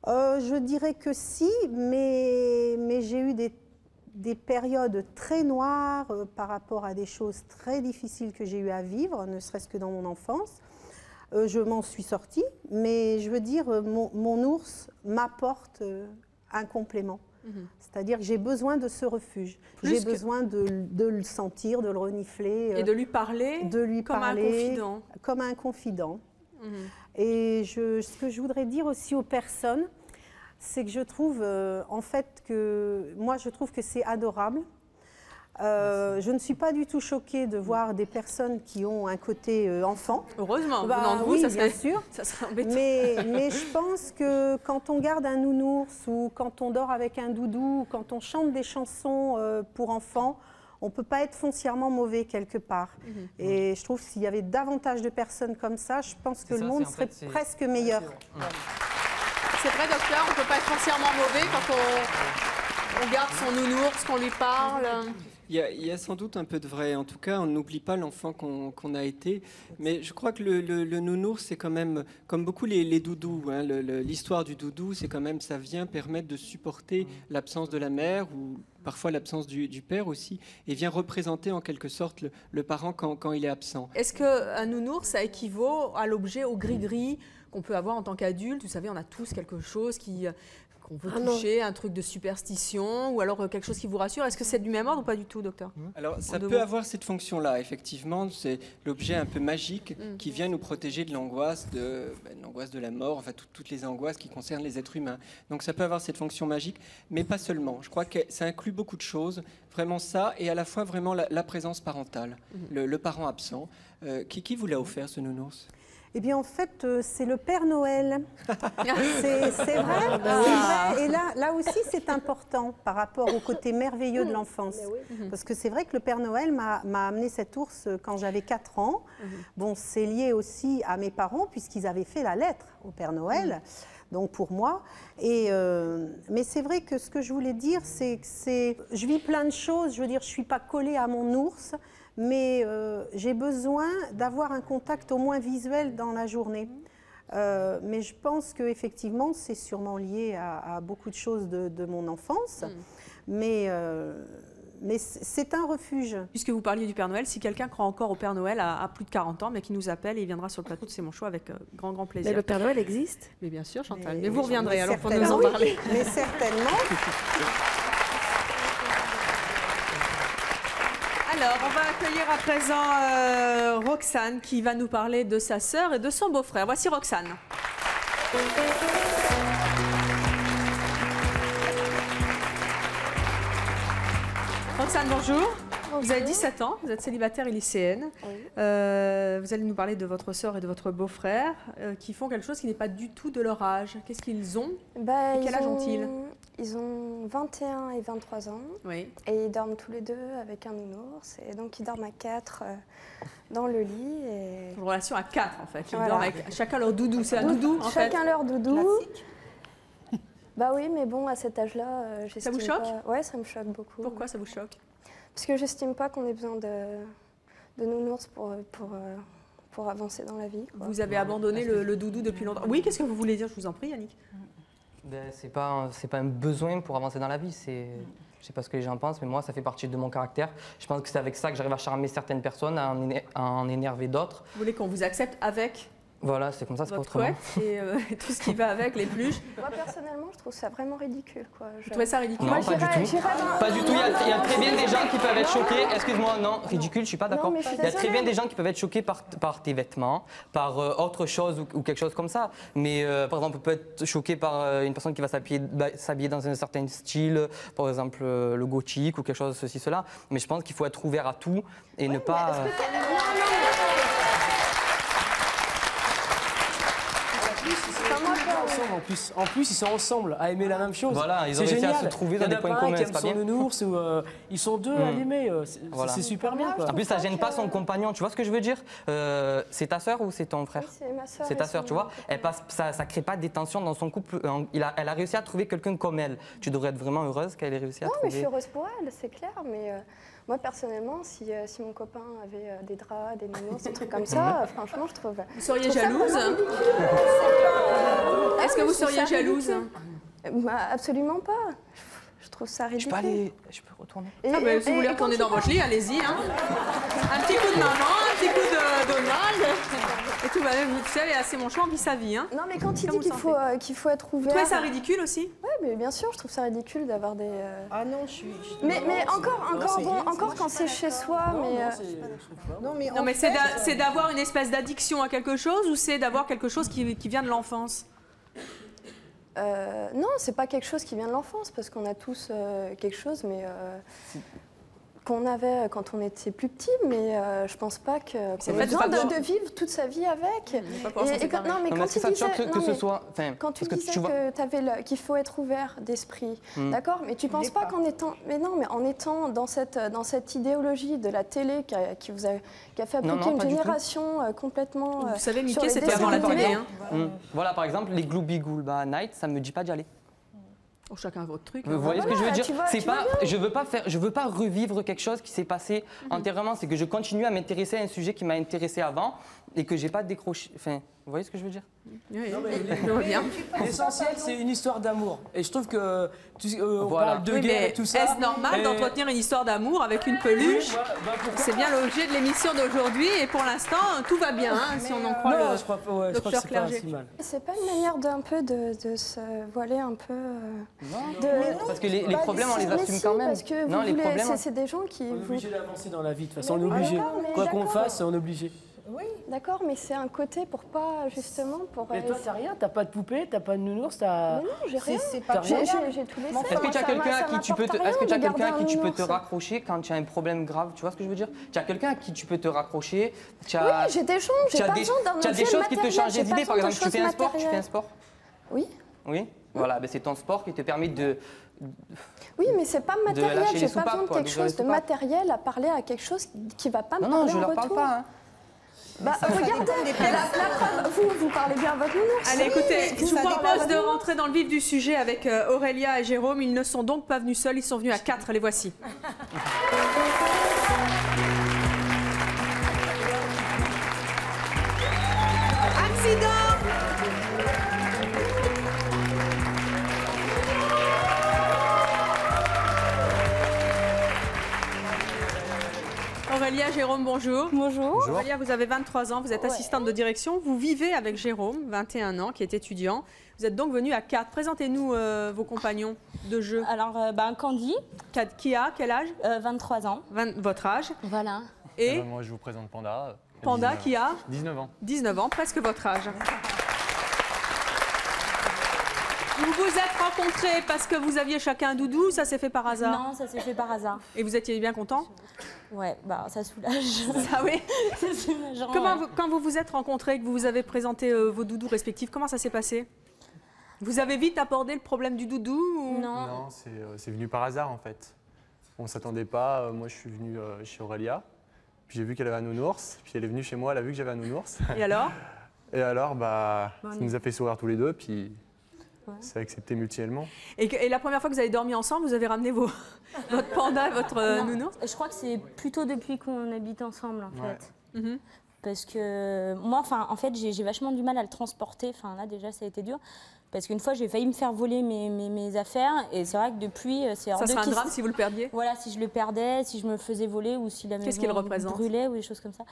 S11: Je dirais que si, mais j'ai eu des périodes très noires par rapport à des choses très difficiles que j'ai eu à vivre, ne serait-ce que dans mon enfance. Je m'en suis sortie, mais je veux dire, mon ours m'apporte un complément. C'est-à-dire que j'ai besoin de ce refuge. J'ai besoin de le sentir, de le renifler.
S1: Et de lui parler, comme un confident.
S11: Comme un confident. Et ce que je voudrais dire aussi aux personnes, c'est que je trouve en fait que moi je trouve que c'est adorable Je ne suis pas du tout choquée de voir des personnes qui ont un côté enfant.
S1: Heureusement,
S11: oui,
S1: ça
S11: bien sûr.
S1: Ça serait embêtant.
S11: Mais je pense que quand on garde un nounours ou quand on dort avec un doudou, ou quand on chante des chansons pour enfants, on ne peut pas être foncièrement mauvais quelque part. Et je trouve que s'il y avait davantage de personnes comme ça, je pense que le monde serait presque meilleur.
S1: C'est vrai, docteur, on ne peut pas être foncièrement mauvais quand on garde son nounours, qu'on lui parle.
S6: Il y a sans doute un peu de vrai. En tout cas, on n'oublie pas l'enfant qu'on a été. Mais je crois que le nounours, c'est quand même, comme beaucoup les doudous, hein, l'histoire du doudou, c'est quand même, ça vient permettre de supporter l'absence de la mère ou parfois l'absence du père aussi, et vient représenter en quelque sorte le parent quand il est absent.
S1: Est-ce qu'un nounours, ça équivaut à l'objet, au gris-gris qu'on peut avoir en tant qu'adulte? Vous savez, on a tous quelque chose qu'on veut toucher, un truc de superstition, ou alors quelque chose qui vous rassure. Est-ce que c'est du même ordre ou pas du tout, docteur?
S6: Alors, ça peut avoir cette fonction-là, effectivement. C'est l'objet un peu magique qui vient nous protéger de l'angoisse de la mort, enfin toutes les angoisses qui concernent les êtres humains. Donc ça peut avoir cette fonction magique, mais pas seulement. Je crois que ça inclut beaucoup de choses, vraiment ça, et à la fois vraiment la présence parentale, le parent absent. Qui vous l'a offert, ce nounours?
S11: Eh bien, en fait, c'est le Père Noël. C'est vrai. Et là aussi, c'est important par rapport au côté merveilleux de l'enfance. Parce que c'est vrai que le Père Noël m'a amené cet ours quand j'avais 4 ans. Bon, c'est lié aussi à mes parents, puisqu'ils avaient fait la lettre au Père Noël. Donc pour moi. Mais c'est vrai que ce que je voulais dire, c'est que je vis plein de choses. Je veux dire, je ne suis pas collée à mon ours, mais j'ai besoin d'avoir un contact au moins visuel dans la journée. Mais je pense qu'effectivement, c'est sûrement lié à beaucoup de choses de mon enfance. Mais c'est un refuge.
S1: Puisque vous parliez du Père Noël, si quelqu'un croit encore au Père Noël à plus de 40 ans, mais qui nous appelle et il viendra sur le plateau de C'est mon choix avec grand plaisir.
S2: Mais le Père Noël existe?
S1: Mais bien sûr, Chantal. Mais vous reviendrez alors pour nous en parler.
S11: Mais certainement.
S1: Alors, on va accueillir à présent Roxane qui va nous parler de sa sœur et de son beau-frère. Voici Roxane. Roxane, bonjour. Vous avez 17 ans, vous êtes célibataire et lycéenne. Oui. Vous allez nous parler de votre sœur et de votre beau-frère qui font quelque chose qui n'est pas du tout de leur âge. Qu'est-ce qu'ils ont? Quel âge ont-ils?
S12: Ils ont 21 et 23 ans.
S1: Oui.
S12: Et ils dorment tous les deux avec un nounours. Et donc ils dorment à 4 dans le lit. Et...
S1: Une relation à 4 en fait. Ils dorment avec chacun leur doudou. C'est un doudou en fait.
S12: Chacun leur doudou.
S1: Classique.
S12: Bah oui, mais bon, à cet âge-là, j'estime.
S1: Ça vous choque?
S12: Ouais, ça me choque beaucoup.
S1: Pourquoi ça vous choque?
S12: Parce que j'estime pas qu'on ait besoin de nounours pour avancer dans la vie. Quoi.
S1: Vous avez abandonné le doudou depuis longtemps. Oui, qu'est-ce que vous voulez dire? Je vous en prie, Yannick.
S5: C'est pas un besoin pour avancer dans la vie. Je sais pas ce que les gens pensent, mais moi, ça fait partie de mon caractère. Je pense que c'est avec ça que j'arrive à charmer certaines personnes, à en énerver d'autres.
S1: Vous voulez qu'on vous accepte avec?
S5: Voilà, c'est comme ça, c'est pas
S1: votre
S5: autrement.
S1: Et tout ce qui va avec, les peluches.
S12: Moi, personnellement, je trouve ça vraiment ridicule. Quoi.
S1: Vous trouvez ça ridicule?
S5: Non, pas du tout. Pas du tout. Il y a très bien des gens qui peuvent être choqués. Excuse-moi, non, ridicule, je suis pas d'accord. Il y a très bien des gens qui peuvent être choqués par tes vêtements, par autre chose ou quelque chose comme ça. Mais par exemple, on peut être choqué par une personne qui va s'habiller dans un certain style, par exemple le gothique ou quelque chose, ceci, cela. Mais je pense qu'il faut être ouvert à tout et ne pas...
S8: En plus, ils sont ensemble à aimer la même chose.
S5: Voilà, ils ont réussi à se trouver dans des points communs, c'est pas bien.
S8: Il y en a pas un qui aime son nounours ou ils sont deux à l'aimer. C'est super bien. Quoi.
S5: En plus, ça gêne pas son compagnon. Tu vois ce que je veux dire? C'est ta sœur ou c'est ton frère?
S12: Oui, c'est ma sœur.
S5: C'est ta sœur, tu vois. Ça crée pas des tensions dans son couple. Elle a réussi à trouver quelqu'un comme elle. Tu devrais être vraiment heureuse qu'elle ait réussi à trouver.
S12: Non, mais je suis heureuse pour elle, c'est clair. Mais moi, personnellement, si mon copain avait des draps, des nounours, des trucs comme ça, franchement, je trouve...
S1: Vous seriez jalouse? Est-ce que vous seriez jalouse?
S12: Absolument pas. Je trouve ça ridicule.
S5: Je peux retourner?
S1: Si vous voulez retourner dans votre lit, allez-y. Hein. Un petit coup de maman, un petit coup de Donald. Et tout va bien. Vous savez, c'est mon choix, on vit sa vie. Hein.
S12: Non, mais quand il dit qu'il faut être ouvert...
S1: Vous trouvez ça ridicule aussi?
S12: Oui, mais bien sûr, je trouve ça ridicule d'avoir des...
S11: Ah non, je suis...
S12: Mais encore quand c'est chez soi, mais...
S1: Non, mais c'est d'avoir une espèce d'addiction à quelque chose ou c'est d'avoir quelque chose qui vient de l'enfance?
S12: Non, c'est pas quelque chose qui vient de l'enfance, parce qu'on a tous quelque chose, mais qu'on avait quand on était plus petit, mais je pense pas qu'on ait
S1: fait
S12: besoin de vivre toute sa vie avec. Non, mais quand tu disais qu'il faut être ouvert d'esprit, d'accord, mais tu penses pas qu'en étant, mais en étant dans cette idéologie de la télé qui a fait appliquer une génération complètement.
S1: Vous savez, Mickey, c'était avant la télé.
S5: Voilà, par exemple, les Glooby-Ghouls, Night, ça me dit pas d'y aller.
S1: Oh, chacun votre truc.
S5: Vous voyez ce que je veux dire? C'est pas, je veux pas revivre quelque chose qui s'est passé antérieurement. C'est que je continue à m'intéresser à un sujet qui m'a intéressé avant et que j'ai pas décroché. Enfin, vous voyez ce que je veux dire?
S8: L'essentiel, c'est une histoire d'amour. Et je trouve que on parle de guerre et tout ça.
S1: Est-ce normal d'entretenir une histoire d'amour avec une peluche? C'est bien l'objet de l'émission d'aujourd'hui et pour l'instant, tout va bien, si on en croit le docteur Clerget.
S12: C'est pas une manière de se voiler un peu.
S5: Parce que les problèmes, on les assume quand même.
S12: Parce que
S5: non, les problèmes.
S12: C'est des gens qui.
S8: On est obligé d'avancer dans la vie, de toute façon, on est obligé. Quoi qu'on fasse, on est obligé.
S12: Oui, d'accord, mais c'est un côté pour pas, justement, pour...
S8: Mais toi, t'as rien, t'as pas de poupée, t'as pas de nounours, t'as...
S12: Mais non, j'ai rien. J'ai tout laissé.
S5: Est-ce que tu as quelqu'un à qui tu peux te raccrocher quand tu as un problème grave? Tu vois ce que je veux dire? Tu as quelqu'un à qui tu peux te raccrocher?
S12: Oui, j'ai des choses, j'ai pas besoin d'un objet matériel.
S5: Tu as des choses qui te changent les idées, par exemple, tu fais un sport?
S12: Oui.
S5: Oui? Voilà, c'est ton sport qui te permet de...
S12: Oui, mais c'est pas matériel, j'ai pas besoin de quelque chose de matériel à parler à quelque chose qui va pas me parler en retour.
S5: Non, je leur parle pas,
S12: regardez, la preuve, vous parlez bien à votre nounours.
S1: Allez, écoutez, je vous propose de rentrer dans le vif du sujet avec Aurélia et Jérôme. Ils ne sont donc pas venus seuls, ils sont venus à 4, les voici. Accident! Aurélia, Jérôme, bonjour.
S12: Bonjour.
S1: Aurélia, vous avez 23 ans, vous êtes assistante de direction. Vous vivez avec Jérôme, 21 ans, qui est étudiant. Vous êtes donc venu à 4. Présentez-nous vos compagnons de jeu.
S13: Alors, Candy.
S1: Qui a quel âge?
S13: 23 ans.
S1: Votre âge?
S13: Voilà.
S1: Et
S14: moi, je vous présente Panda.
S1: Panda qui a
S14: 19 ans.
S1: 19 ans, presque votre âge. Vous vous êtes rencontrés parce que vous aviez chacun un doudou, ça s'est fait par hasard?
S13: Non, ça s'est fait par hasard.
S1: Et vous étiez bien content?
S13: Ouais, ça soulage.
S1: Ça oui.
S13: Ça soulage.
S1: Quand vous vous êtes rencontrés et que vous vous avez présenté vos doudous respectifs, comment ça s'est passé? Vous avez vite abordé le problème du doudou ou...
S14: Non, c'est venu par hasard en fait. On ne s'attendait pas. Moi, je suis venu chez Aurélia. Puis j'ai vu qu'elle avait un nounours. Puis elle est venue chez moi, elle a vu que j'avais un nounours.
S1: Et alors?
S14: Et alors, ça nous a fait sourire tous les deux. Puis c'est accepté mutuellement.
S1: Et la première fois que vous avez dormi ensemble, vous avez ramené votre panda et votre nounours?
S13: Je crois que c'est plutôt depuis qu'on habite ensemble en fait. Parce que moi, en fait, j'ai vachement du mal à le transporter. Enfin, là, déjà, ça a été dur. Parce qu'une fois, j'ai failli me faire voler mes affaires. Et c'est vrai que depuis, c'est hors de question.
S1: Ça serait un drame si vous le perdiez?
S13: Voilà, si je le perdais, si je me faisais voler ou si la maison brûlait ou des choses comme ça.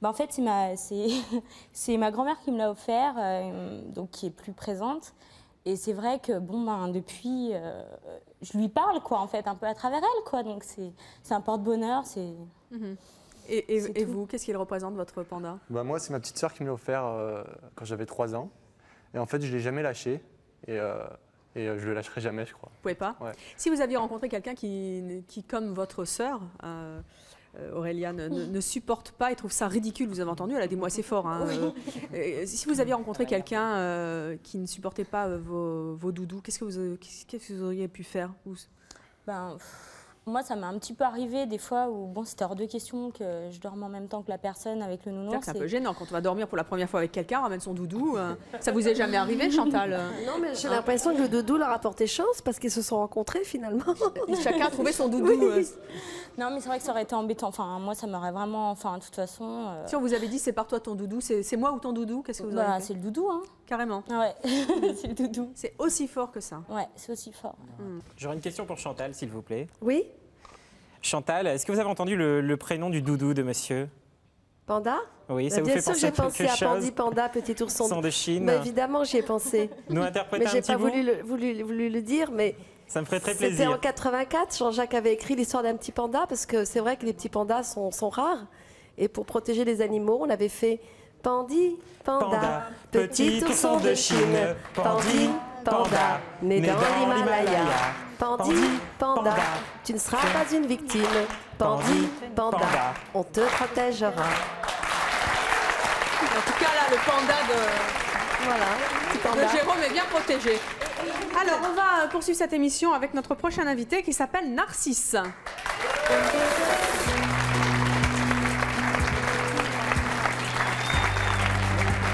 S13: En fait, c'est ma grand-mère qui me l'a offert, donc qui est plus présente. Et c'est vrai que, depuis, je lui parle, quoi, en fait, un peu à travers elle, quoi. Donc, c'est un porte-bonheur, c'est...
S1: Et vous, qu'est-ce qu'il représente, votre panda?
S14: Moi, c'est ma petite sœur qui me l'a offert quand j'avais 3 ans. Et en fait, je ne l'ai jamais lâché. Et je ne le lâcherai jamais, je crois.
S1: Vous pouvez pas? Si vous aviez rencontré quelqu'un qui, comme votre sœur, Aurélia, ne supporte pas et trouve ça ridicule, vous avez entendu, elle a des mots assez forts. Si vous aviez rencontré quelqu'un qui ne supportait pas vos doudous, qu'est-ce que vous auriez pu faire?
S13: Moi, ça m'a un petit peu arrivé des fois où c'était hors de question que je dorme en même temps que la personne avec le nounours.
S1: C'est un peu gênant quand on va dormir pour la première fois avec quelqu'un, ramène son doudou. Ça vous est jamais arrivé, Chantal?
S2: Non, mais j'ai l'impression que le doudou leur a porté chance parce qu'ils se sont rencontrés finalement.
S1: Et chacun a trouvé son doudou.
S13: Non, mais c'est vrai que ça aurait été embêtant. Moi, ça m'aurait vraiment... de toute façon...
S1: Si on vous avait dit c'est par toi ton doudou, c'est moi ou ton doudou, qu'est-ce que vous auriez fait?
S13: C'est le doudou, hein.
S1: Carrément.
S13: Ouais, c'est le doudou.
S1: C'est aussi fort que ça.
S13: Ouais, c'est aussi fort.
S10: J'aurais une question pour Chantal, s'il vous plaît.
S2: Oui.
S10: Chantal, est-ce que vous avez entendu le prénom du doudou de monsieur?
S2: Panda?
S10: Oui, ça vous fait penser à quelque chose?
S2: Bien sûr, j'ai pensé à Pandy, Panda, petit ourson
S10: de Chine.
S2: Mais évidemment, j'y ai pensé.
S10: Nous interpréter un petit bout?
S2: Mais j'ai pas voulu le dire, mais...
S10: Ça me ferait très plaisir.
S2: C'était en 84, Jean-Jacques avait écrit l'histoire d'un petit panda, parce que c'est vrai que les petits pandas sont rares. Et pour protéger les animaux, on avait fait Pandy, Panda, petit ourson de Chine. Pandy, Panda, né dans l'Himalaya. Pandi, panda, tu ne seras pas une victime. Pandi, panda, on te protégera.
S1: En tout cas, là, le panda de Jérôme est bien protégé. Alors, on va poursuivre cette émission avec notre prochain invité qui s'appelle Narcisse.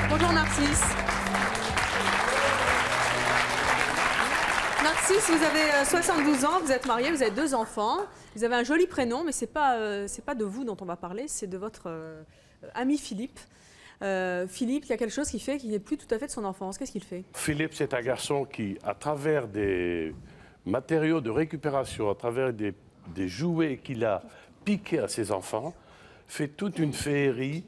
S1: Bonjour Narcisse. Narcisse, vous avez 72 ans, vous êtes marié, vous avez 2 enfants. Vous avez un joli prénom, mais ce n'est pas de vous dont on va parler, c'est de votre ami Philippe. Philippe, il y a quelque chose qui fait qu'il n'est plus tout à fait de son enfance. Qu'est-ce qu'il fait?
S15: Philippe, c'est un garçon qui, à travers des matériaux de récupération, à travers des jouets qu'il a piqués à ses enfants, fait toute une féerie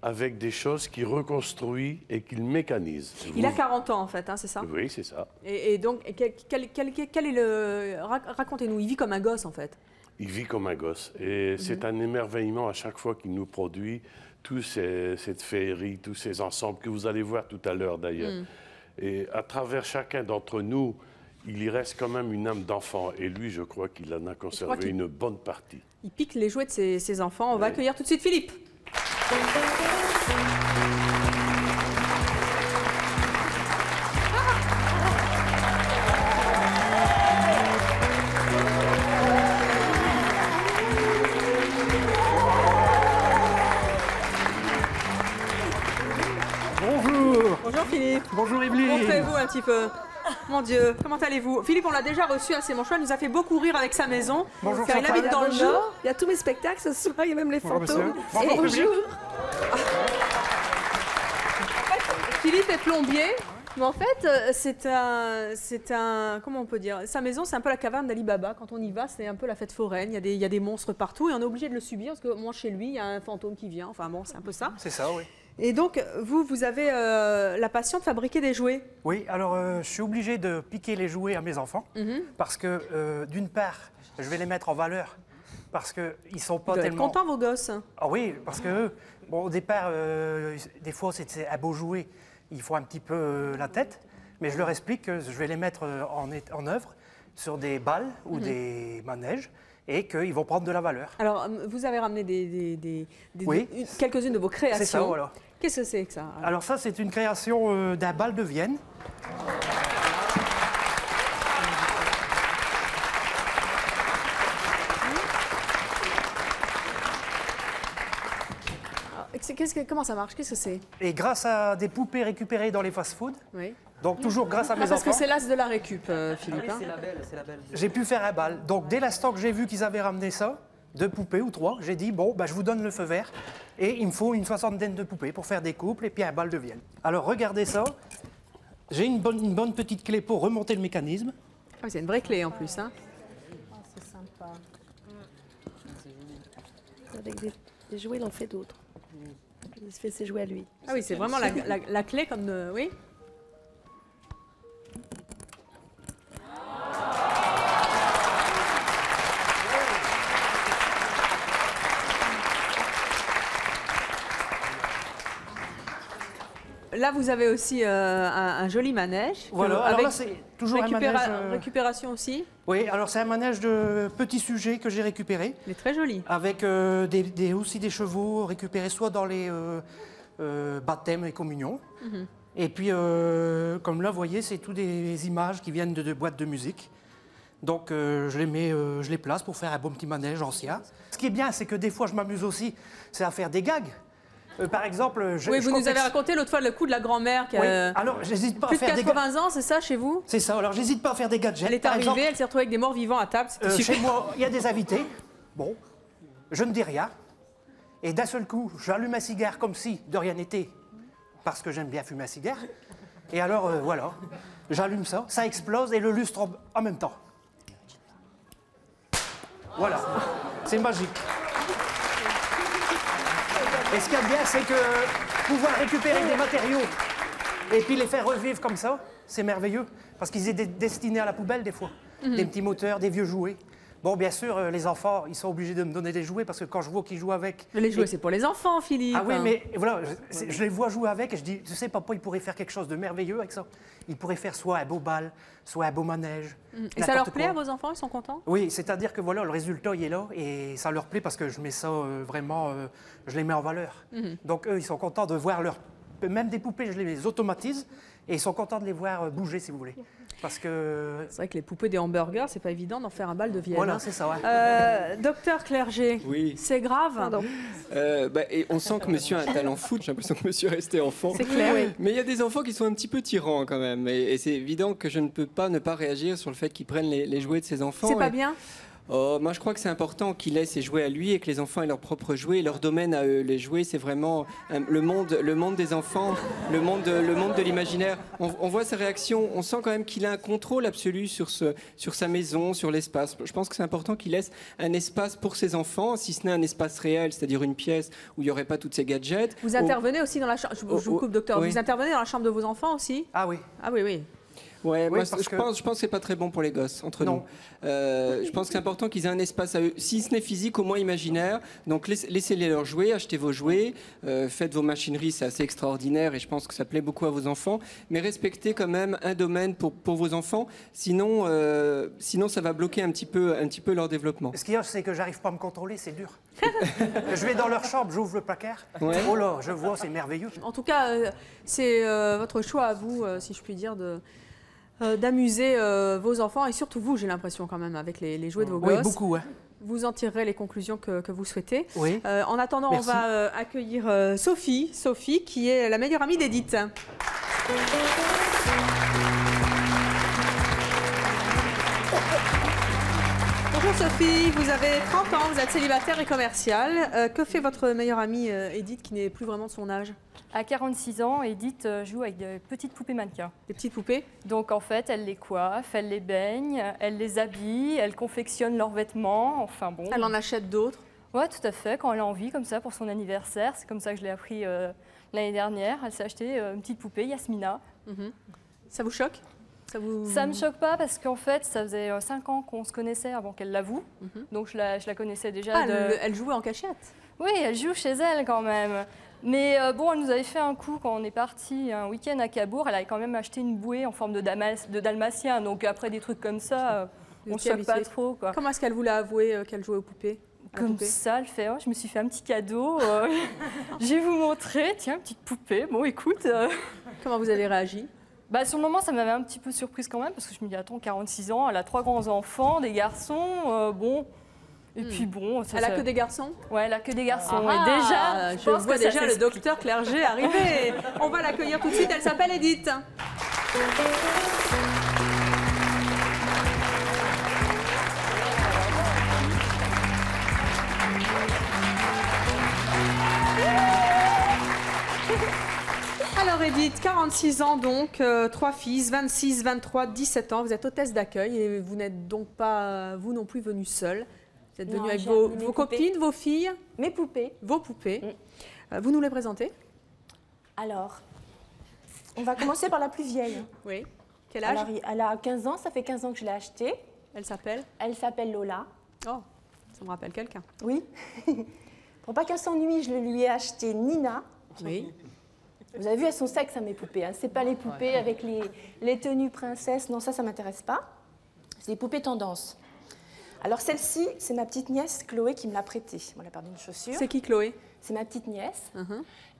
S15: avec des choses qu'il reconstruit et qu'il mécanise.
S1: Il a 40 ans en fait, hein, c'est ça?
S15: Oui, c'est ça.
S1: Et donc, quel est le... Racontez-nous, il vit comme un gosse en fait.
S15: Il vit comme un gosse. Et c'est un émerveillement à chaque fois qu'il nous produit toute cette féerie, tous ces ensembles que vous allez voir tout à l'heure d'ailleurs. Et à travers chacun d'entre nous, il y reste quand même une âme d'enfant. Et lui, je crois qu'il en a conservé une bonne partie.
S1: Il pique les jouets de ses enfants. On va accueillir tout de suite Philippe. Bonjour Philippe.
S16: Bonjour Evelyne.
S1: Montrez-vous un petit peu. Mon Dieu, comment allez-vous? Philippe, on l'a déjà reçu à Sémonchois, il nous a fait beaucoup rire avec sa maison.
S16: Bonjour,
S1: car il habite dans le Nord.
S2: Il y a tous mes spectacles ce soir, il y a même les fantômes.
S16: Bonjour,
S2: bonjour.
S1: Philippe est plombier, mais en fait, c'est un... Comment on peut dire? Sa maison, c'est un peu la caverne d'Ali Baba. Quand on y va, c'est un peu la fête foraine. Il y a des monstres partout et on est obligé de le subir parce que moi, chez lui, il y a un fantôme qui vient. Enfin bon, c'est un peu ça.
S16: C'est ça, oui.
S1: Et donc, vous avez la passion de fabriquer des jouets?
S16: Oui, alors je suis obligé de piquer les jouets à mes enfants parce que, d'une part, je vais les mettre en valeur parce qu'ils ne sont pas tellement...
S1: Ils doivent être contents, vos gosses.
S16: Ah oui, parce que, bon, au départ, des fois, c'est un beau jouet. Il faut un petit peu la tête, mais je leur explique que je vais les mettre en œuvre sur des balles ou des manèges et qu'ils vont prendre de la valeur.
S1: Alors, vous avez ramené quelques-unes de vos créations.
S16: C'est ça, voilà.
S1: Qu'est-ce que c'est que ça?
S16: Alors ça, c'est une création d'un bal de Vienne.
S1: Comment ça marche? Qu'est-ce que c'est?
S16: Et grâce à des poupées récupérées dans les fast-foods, donc toujours grâce à mes enfants.
S1: Parce que c'est l'as de la récup, Philippe.
S5: C'est la belle.
S16: J'ai pu faire un bal. Donc dès l'instant que j'ai vu qu'ils avaient ramené ça, 2 poupées ou 3, j'ai dit, bon, bah, je vous donne le feu vert. Et il me faut une 60aine de poupées pour faire des couples et puis un bal de Vienne. Alors regardez ça. J'ai une bonne petite clé pour remonter le mécanisme.
S1: Ah, c'est une vraie clé en plus. Hein.
S2: C'est sympa. Avec des jouets, il en fait d'autres. Il se fait ses jouets à lui.
S1: Ah oui, c'est vraiment la clé comme de... Oui. Là, vous avez aussi un joli manège.
S16: Voilà, alors là, c'est toujours un manège...
S1: Récupération aussi.
S16: Oui, alors c'est un manège de petits sujets que j'ai récupéré.
S1: Il est très joli.
S16: Avec aussi des chevaux récupérés soit dans les baptêmes et communions. Et puis, comme là, vous voyez, c'est toutes des images qui viennent de boîtes de musique. Donc, je les place pour faire un bon petit manège ancien. Ce qui est bien, c'est que des fois, je m'amuse aussi, c'est à faire des gags. Par exemple,
S1: vous nous avez raconté l'autre fois le coup de la grand-mère qui a
S16: alors, j'hésite pas
S1: plus
S16: à faire
S1: de 80 ans, c'est ça, chez vous?
S16: C'est ça, alors j'hésite pas à faire des gadgets.
S1: Elle est arrivée, elle s'est retrouvée avec des morts vivants à table, c'était super.
S16: Chez moi, il y a des invités, bon, je ne dis rien, et d'un seul coup, j'allume un cigare comme si de rien n'était, parce que j'aime bien fumer un cigare, et alors, voilà, j'allume ça, ça explose, et le lustre en même temps. Voilà, c'est magique. Et ce qu'il y a de bien, c'est que pouvoir récupérer des matériaux et puis les faire revivre comme ça, c'est merveilleux. Parce qu'ils étaient destinés à la poubelle des fois. Des petits moteurs, des vieux jouets. Bon, bien sûr, les enfants, ils sont obligés de me donner des jouets parce que quand je vois qu'ils jouent avec...
S1: Mais les jouets, c'est pour les enfants, Philippe.
S16: Ah oui, mais voilà, je les vois jouer avec et je dis, tu sais, papa, il pourrait faire quelque chose de merveilleux avec ça. Il pourrait faire soit un beau bal, soit un beau manège.
S1: Et ça leur plaît à vos enfants? Ils sont contents?
S16: Oui, c'est-à-dire que voilà, le résultat, il est là et ça leur plaît parce que je mets ça vraiment, je les mets en valeur. Donc eux, ils sont contents de voir même des poupées, je les automatise et ils sont contents de les voir bouger, si vous voulez. Parce que...
S1: C'est vrai que les poupées des hamburgers, c'est pas évident d'en faire un bal de Vienne.
S16: Voilà, c'est ça, ouais.
S1: Docteur Clerget,
S6: oui.
S1: C'est grave?
S6: Et on sent que monsieur a un talent foot, j'ai l'impression que monsieur est resté enfant.
S1: C'est clair, oui.
S6: Mais il y a des enfants qui sont un petit peu tyrans quand même. Et c'est évident que je ne peux pas ne pas réagir sur le fait qu'ils prennent les jouets de ses enfants.
S1: C'est pas bien?
S6: Moi, je crois que c'est important qu'il laisse ses jouets à lui et que les enfants aient leurs propres jouets. Et leur domaine à eux, les jouets, c'est vraiment le monde des enfants, le monde de l'imaginaire. On voit sa réaction, on sent quand même qu'il a un contrôle absolu sur sa maison, sur l'espace. Je pense que c'est important qu'il laisse un espace pour ses enfants, si ce n'est un espace réel, c'est-à-dire une pièce où il n'y aurait pas tous ces gadgets.
S1: Vous intervenez aussi dans la chambre, je vous coupe, docteur, oui. Vous intervenez dans la chambre de vos enfants aussi?
S16: Ah oui.
S1: Ah oui, oui.
S6: Ouais, oui, moi, je pense que c'est pas très bon pour les gosses, entre nous. Je pense que c'est important qu'ils aient un espace à eux, si ce n'est physique, au moins imaginaire. Donc laissez-les leur jouer, achetez vos jouets, faites vos machineries, c'est assez extraordinaire et je pense que ça plaît beaucoup à vos enfants. Mais respectez quand même un domaine pour vos enfants, sinon ça va bloquer un petit peu leur développement.
S16: Ce qu'il y a, c'est que j'arrive pas à me contrôler, c'est dur. Je vais dans leur chambre, j'ouvre le placard.
S6: Ouais.
S16: Oh là, je vois, c'est merveilleux.
S1: En tout cas, c'est votre choix à vous, si je puis dire, d'amuser vos enfants et surtout vous, j'ai l'impression quand même, avec les jouets de vos gosses.
S16: Oui, beaucoup, ouais.
S1: Vous en tirerez les conclusions que vous souhaitez.
S16: Oui.
S1: En attendant,
S16: merci.
S1: On va accueillir Sophie, qui est la meilleure amie d'Edith. Bonjour Sophie, vous avez 30 ans, vous êtes célibataire et commerciale. Que fait votre meilleure amie Edith qui n'est plus vraiment de son âge?
S17: À 46 ans, Edith joue avec des petites poupées mannequins.
S1: Des petites poupées?
S17: Donc en fait, elle les coiffe, elle les baigne, elle les habille, elle confectionne leurs vêtements, enfin bon.
S1: Elle en achète d'autres?
S17: Ouais, tout à fait, quand elle a envie, comme ça, pour son anniversaire. C'est comme ça que je l'ai appris l'année dernière. Elle s'est acheté une petite poupée, Yasmina.
S1: Ça vous choque?
S17: Ça me choque pas parce qu'en fait, ça faisait 5 ans qu'on se connaissait avant qu'elle l'avoue. Donc je la connaissais déjà.
S1: Ah, elle jouait en cachette?
S17: Oui, elle joue chez elle quand même. Mais bon, elle nous avait fait un coup quand on est parti un week-end à Cabourg. Elle avait quand même acheté une bouée en forme de dalmatien. Donc après des trucs comme ça, on ne se choque pas trop, quoi.
S1: Comment est-ce qu'elle vous l'a avoué qu'elle jouait aux poupées?
S17: Comme ça, elle fait, je me suis fait un petit cadeau. Je vais vous montrer, tiens, une petite poupée. Bon, écoute.
S1: Comment vous avez réagi?
S17: Bah, sur le moment, ça m'avait un petit peu surprise quand même, parce que je me dis, attends, 46 ans, elle a 3 grands enfants, des garçons, bon. Et puis bon...
S1: Elle a que des garçons?
S17: Ouais, elle a que des garçons.
S1: Ah,
S17: et déjà,
S1: je vois déjà le docteur Clerget arriver. On va l'accueillir tout de suite, elle s'appelle Edith. Alors Edith, 46 ans donc, 3 fils, 26, 23, 17 ans. Vous êtes hôtesse d'accueil et vous n'êtes donc pas, vous non plus, venue seule. Vous êtes venue avec vos copines, vos filles?
S12: Mes poupées.
S1: Vos poupées. Vous nous les présentez?
S12: Alors, on va commencer par la plus vieille.
S1: Oui. Quel âge?
S12: Alors, elle a 15 ans, ça fait 15 ans que je l'ai achetée.
S1: Elle s'appelle?
S12: Elle s'appelle Lola.
S1: Oh, ça me rappelle quelqu'un.
S12: Oui. Pour pas qu'elle s'ennuie, je lui ai acheté Nina.
S1: Oui.
S12: Vous avez vu, elles sont sexes, mes poupées. Hein. C'est pas les poupées avec les tenues princesses. Non, ça m'intéresse pas. C'est des poupées tendance. Alors celle-ci, c'est ma petite nièce Chloé qui me l'a prêtée. On a perdu une chaussure.
S1: C'est qui Chloé?
S12: C'est ma petite nièce.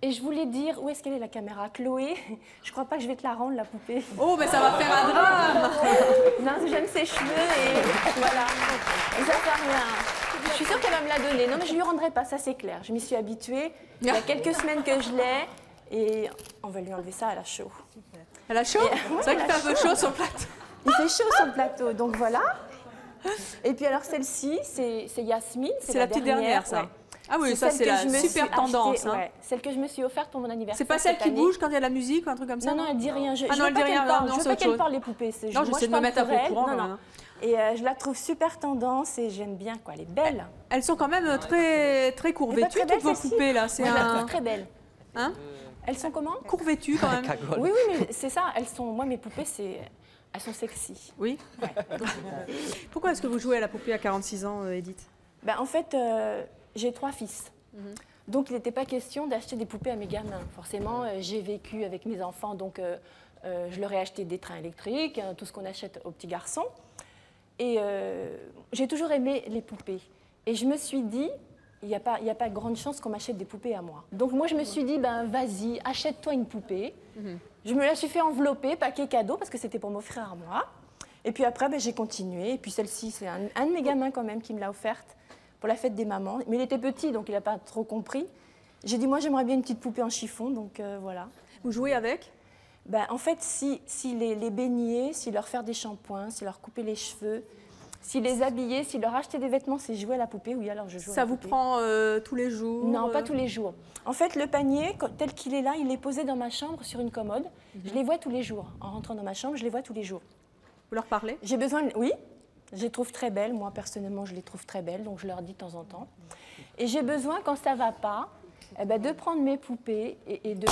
S12: Et je voulais dire, où est-ce qu'elle est la caméra? Chloé, je crois pas que je vais te la rendre, la poupée.
S1: Oh, mais ça va faire un drame.
S12: Non, j'aime ses cheveux et voilà. Et ça fait rien. Je suis sûre qu'elle va me la donner. Non, mais je lui rendrai pas, ça c'est clair. Je m'y suis habituée. Il y a quelques semaines que je l'ai. Et on va lui enlever ça, elle a chaud.
S1: Elle a chaud? C'est vrai qu'il fait un peu chaud sur le plateau.
S12: Il fait chaud sur le plateau, donc voilà. Et puis alors celle-ci, c'est Yasmine.
S1: C'est la petite dernière, ça.
S12: Ouais.
S1: Ah oui, ça c'est la super tendance. Hein.
S12: Ouais, celle que je me suis offerte pour mon anniversaire.
S1: C'est pas celle qui bouge quand il y a de la musique ou un truc comme ça?
S12: Non, non, elle dit rien. Je
S1: non, elle dit rien.
S12: Je veux pas qu'elle parle les poupées.
S1: Non, j'essaie de me mettre un peu au courant.
S12: Non. Et je la trouve super tendance et j'aime bien, quoi. Elle est belle.
S1: Elles sont quand même très courvêtues, toutes vos poupées, là.
S12: Je la trouve très belle.
S1: Hein?
S12: Elles sont comment?
S1: Courvêtues, quand même.
S12: Oui, mais c'est ça. Elles sont... Moi, mes poupées, c'est...
S18: Elles sont sexy.
S1: Oui.
S18: Ouais.
S1: Pourquoi est-ce que vous jouez à la poupée à 46 ans, Edith?
S18: En fait, j'ai 3 fils. Donc, il n'était pas question d'acheter des poupées à mes gamins. Forcément, j'ai vécu avec mes enfants, donc je leur ai acheté des trains électriques, tout ce qu'on achète aux petits garçons. Et j'ai toujours aimé les poupées. Et je me suis dit, il n'y a pas grande chance qu'on m'achète des poupées à moi. Donc, moi, je me suis dit, vas-y, achète-toi une poupée. Je me la suis fait envelopper, paquet cadeau, parce que c'était pour m'offrir à moi. Et puis après, j'ai continué. Et puis celle-ci, c'est un de mes gamins quand même qui me l'a offerte pour la fête des mamans. Mais il était petit, donc il n'a pas trop compris. J'ai dit, moi, j'aimerais bien une petite poupée en chiffon, donc voilà.
S1: Vous jouez avec?
S18: En fait, si les baigner, si leur faire des shampoings, si leur couper les cheveux, si les habiller, si leur acheter des vêtements, c'est jouer à la poupée, oui, alors je joue à la poupée.
S1: Ça vous prend tous les jours?
S18: Non, pas tous les jours. En fait, le panier, tel qu'il est là, il est posé dans ma chambre sur une commode. Je les vois tous les jours. En rentrant dans ma chambre, je les vois tous les jours.
S1: Vous leur parlez?
S18: J'ai besoin, oui, je les trouve très belles. Moi, personnellement, je les trouve très belles, donc je leur dis de temps en temps. Et j'ai besoin, quand ça ne va pas, de prendre mes poupées et de...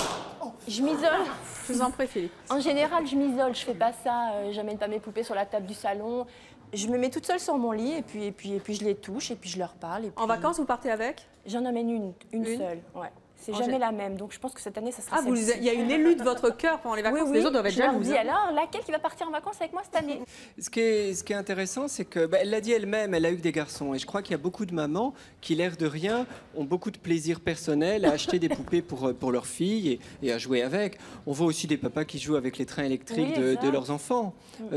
S18: Je m'isole.
S1: Je vous en prie, Philippe.
S18: En général, je m'isole, je ne fais pas ça, j'amène pas mes poupées sur la table du salon. Je me mets toute seule sur mon lit et puis je les touche et puis je leur parle. Et puis...
S1: En vacances, vous partez avec?
S18: J'en emmène une seule, ouais. C'est jamais la même, donc je pense que cette année, ça sera celle-ci.
S1: Il y a une élue de votre cœur pendant les vacances,
S18: oui,
S1: les autres doivent être jalouses.
S18: Je leur dis, alors, laquelle qui va partir en vacances avec moi cette année?
S6: Ce qui est intéressant, c'est que, elle l'a dit elle-même, elle a eu que des garçons. Et je crois qu'il y a beaucoup de mamans qui, l'air de rien, ont beaucoup de plaisir personnel à acheter des poupées pour leurs filles et à jouer avec. On voit aussi des papas qui jouent avec les trains électriques de leurs enfants.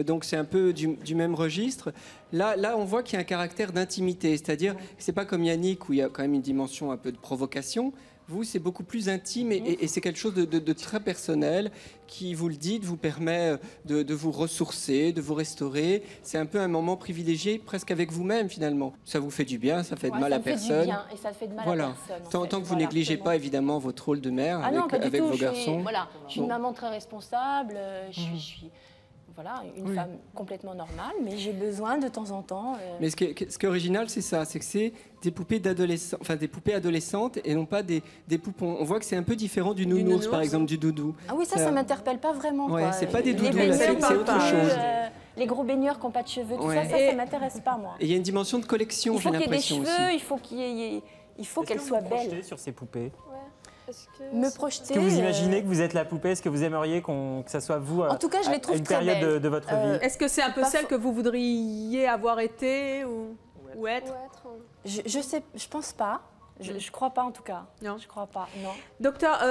S6: Donc c'est un peu du même registre. Là, on voit qu'il y a un caractère d'intimité. C'est-à-dire, c'est pas comme Yannick où il y a quand même une dimension un peu de provocation. Vous, c'est beaucoup plus intime et c'est quelque chose de très personnel qui, vous le dites, vous permet de vous ressourcer, de vous restaurer. C'est un peu un moment privilégié, presque avec vous-même, finalement. Ça vous fait du bien, ça fait de mal à personne. Ça fait du bien
S18: et ça fait de mal
S6: à personne. Tant que vous négligez pas, évidemment, votre rôle de mère avec vos garçons.
S18: Je suis une maman très responsable, je suis une femme complètement normale, mais j'ai besoin de temps en temps...
S6: Mais ce qui est original, c'est ça, c'est que c'est des poupées d'adolescents, enfin des poupées adolescentes et non pas des poupons. On voit que c'est un peu différent du nounours, par exemple, du doudou.
S18: Ah oui, ça m'interpelle pas vraiment.
S6: Ouais, c'est pas des doudous, c'est autre chose.
S18: Les gros baigneurs qui n'ont pas de cheveux, tout ça, ça m'intéresse pas, moi.
S6: Et il y a une dimension de collection, j'ai l'impression aussi.
S18: Il faut qu'elles soient belles.
S10: Projeter sur ces poupées.
S18: Me projeter.
S10: Est-ce que vous imaginez que vous êtes la poupée? Est-ce que vous aimeriez que ça soit vous
S18: en tout cas, je les trouve
S10: à une
S18: très
S10: période
S18: belles.
S10: de votre vie?
S1: Est-ce que c'est un peu celle que vous voudriez avoir été ou être?
S18: Je sais, je pense pas. Je crois pas en tout cas.
S1: Non,
S18: je crois pas. Non.
S1: Docteur,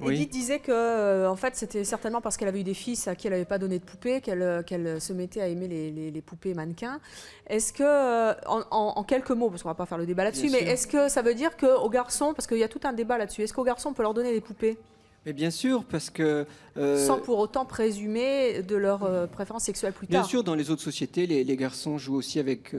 S1: Edith disait que en fait c'était certainement parce qu'elle avait eu des fils à qui elle n'avait pas donné de poupée qu'elle se mettait à aimer les poupées mannequins. Est-ce que en quelques mots, parce qu'on va pas faire le débat là-dessus, mais est-ce que ça veut dire qu'aux garçons, parce qu'il y a tout un débat là-dessus, est-ce qu'aux garçons on peut leur donner des poupées?
S6: Mais bien sûr, parce que...
S1: Sans pour autant présumer de leur préférence sexuelle plus tard.
S6: Bien sûr, dans les autres sociétés, les garçons jouent aussi avec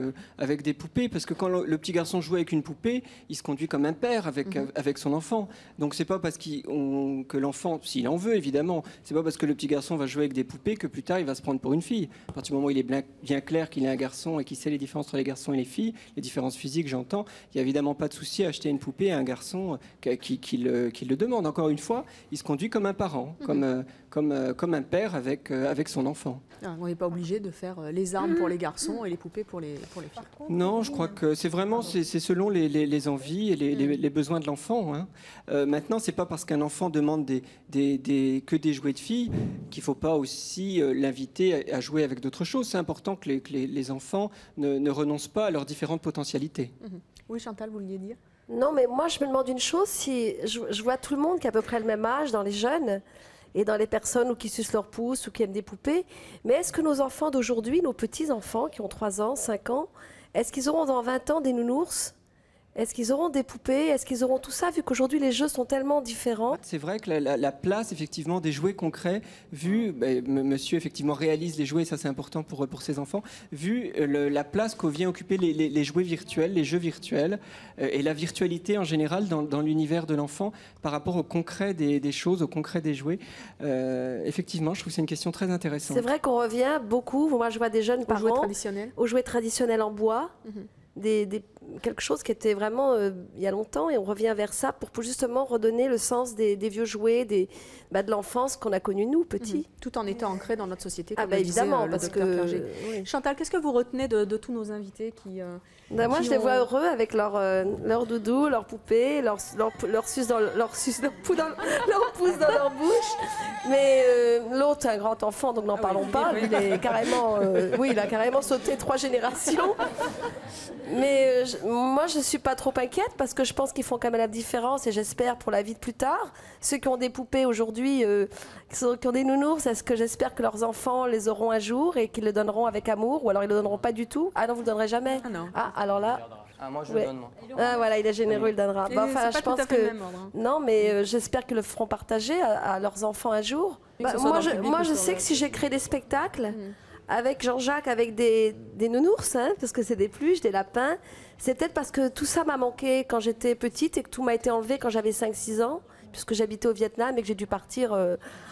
S6: des poupées, parce que quand le petit garçon joue avec une poupée, il se conduit comme un père avec son enfant. Donc c'est pas parce que l'enfant, s'il en veut évidemment, c'est pas parce que le petit garçon va jouer avec des poupées que plus tard il va se prendre pour une fille. À partir du moment où il est bien clair qu'il est un garçon et qu'il sait les différences entre les garçons et les filles, les différences physiques, j'entends, il n'y a évidemment pas de souci à acheter une poupée à un garçon qui le demande. Encore une fois, il se conduit comme un parent, comme un père avec son enfant.
S1: On n'est pas obligé de faire les armes pour les garçons et les poupées pour les filles.
S6: Non, je crois que c'est vraiment c'est selon les envies et les besoins de l'enfant. Hein. Maintenant, c'est pas parce qu'un enfant demande que des jouets de filles qu'il ne faut pas aussi l'inviter à jouer avec d'autres choses. C'est important que les enfants ne renoncent pas à leurs différentes potentialités.
S1: Oui, Chantal, vous vouliez dire?
S2: Non, mais moi, je me demande une chose. Si je vois tout le monde qui a à peu près le même âge dans les jeunes et dans les personnes qui sucent leur pouce ou qui aiment des poupées, mais est-ce que nos enfants d'aujourd'hui, nos petits-enfants qui ont 3 ans, 5 ans, est-ce qu'ils auront dans 20 ans des nounours? Est-ce qu'ils auront des poupées? Est-ce qu'ils auront tout ça, vu qu'aujourd'hui les jeux sont tellement différents?
S6: C'est vrai que la place, effectivement, des jouets concrets, vu, monsieur, effectivement, réalise les jouets, et ça c'est important pour ses enfants, vu la place qu'ont vient occuper les jouets virtuels, les jeux virtuels, et la virtualité en général dans l'univers de l'enfant par rapport au concret des choses, au concret des jouets. Effectivement, je trouve que c'est une question très intéressante.
S2: C'est vrai qu'on revient beaucoup, moi je vois des jeunes parents, aux jouets traditionnels en bois. quelque chose qui était vraiment il y a longtemps, et on revient vers ça pour justement redonner le sens des vieux jouets, de l'enfance qu'on a connue nous, petits.
S1: Tout en étant ancré dans notre société, comme
S2: évidemment,
S1: parce que... Oui. Chantal, qu'est-ce que vous retenez de tous nos invités qui...
S2: moi, je les vois heureux avec leur doudou, leur poupée, leur pouce dans leur bouche. Mais l'autre, un grand enfant, donc n'en parlons pas. Il est carrément, il a carrément sauté 3 générations. Mais moi, je ne suis pas trop inquiète parce que je pense qu'ils font quand même la différence et j'espère pour la vie de plus tard. Ceux qui ont des poupées aujourd'hui, qui ont des nounours, est-ce que j'espère que leurs enfants les auront un jour et qu'ils le donneront avec amour, ou alors ils ne le donneront pas du tout? Ah non, vous ne le donnerez jamais? Ah non. Ah, alors là...
S5: Ah, moi, je le donne, moi.
S2: Ah, voilà, il est généreux, il le donnera.
S1: Enfin, je pense que...
S2: Non, mais j'espère qu'ils le feront partager à leurs enfants un jour. Moi, je sais que si j'ai créé des spectacles avec Jean-Jacques, avec des nounours, parce que c'est des peluches, des lapins, c'est peut-être parce que tout ça m'a manqué quand j'étais petite et que tout m'a été enlevé quand j'avais 5-6 ans, puisque j'habitais au Vietnam et que j'ai dû partir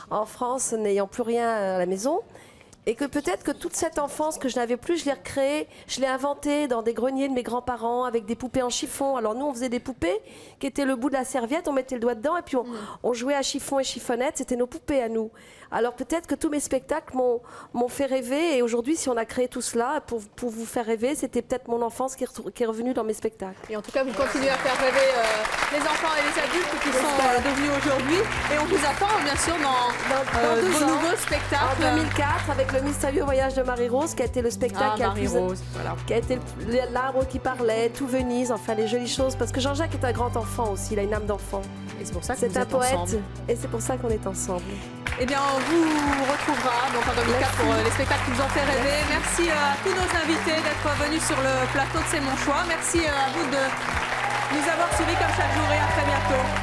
S2: en France n'ayant plus rien à la maison. Et que peut-être que toute cette enfance que je n'avais plus, je l'ai recréée, je l'ai inventée dans des greniers de mes grands-parents avec des poupées en chiffon. Alors nous, on faisait des poupées qui étaient le bout de la serviette, on mettait le doigt dedans et puis on jouait à chiffon et chiffonnette, c'était nos poupées à nous. Alors peut-être que tous mes spectacles m'ont fait rêver et aujourd'hui, si on a créé tout cela pour vous faire rêver, c'était peut-être mon enfance qui est revenue dans mes spectacles.
S1: Et en tout cas, vous continuez à faire rêver les enfants et les adultes qui sont devenus aujourd'hui. Et on vous attend bien sûr dans vos nouveaux spectacles.
S2: En 2004, avec le mystérieux voyage de Marie-Rose, qui a été le spectacle qui a été l'arbre qui parlait, tout Venise, enfin les jolies choses. Parce que Jean-Jacques est un grand enfant aussi, il a une âme d'enfant.
S1: Et c'est pour ça que
S2: c'est un poète. Et c'est pour ça qu'on est ensemble.
S1: Eh bien, on vous retrouvera donc en 2004 pour les spectacles qui nous ont fait rêver. Merci à tous nos invités d'être venus sur le plateau de C'est mon choix. Merci à vous de nous avoir suivis comme chaque jour et à très bientôt.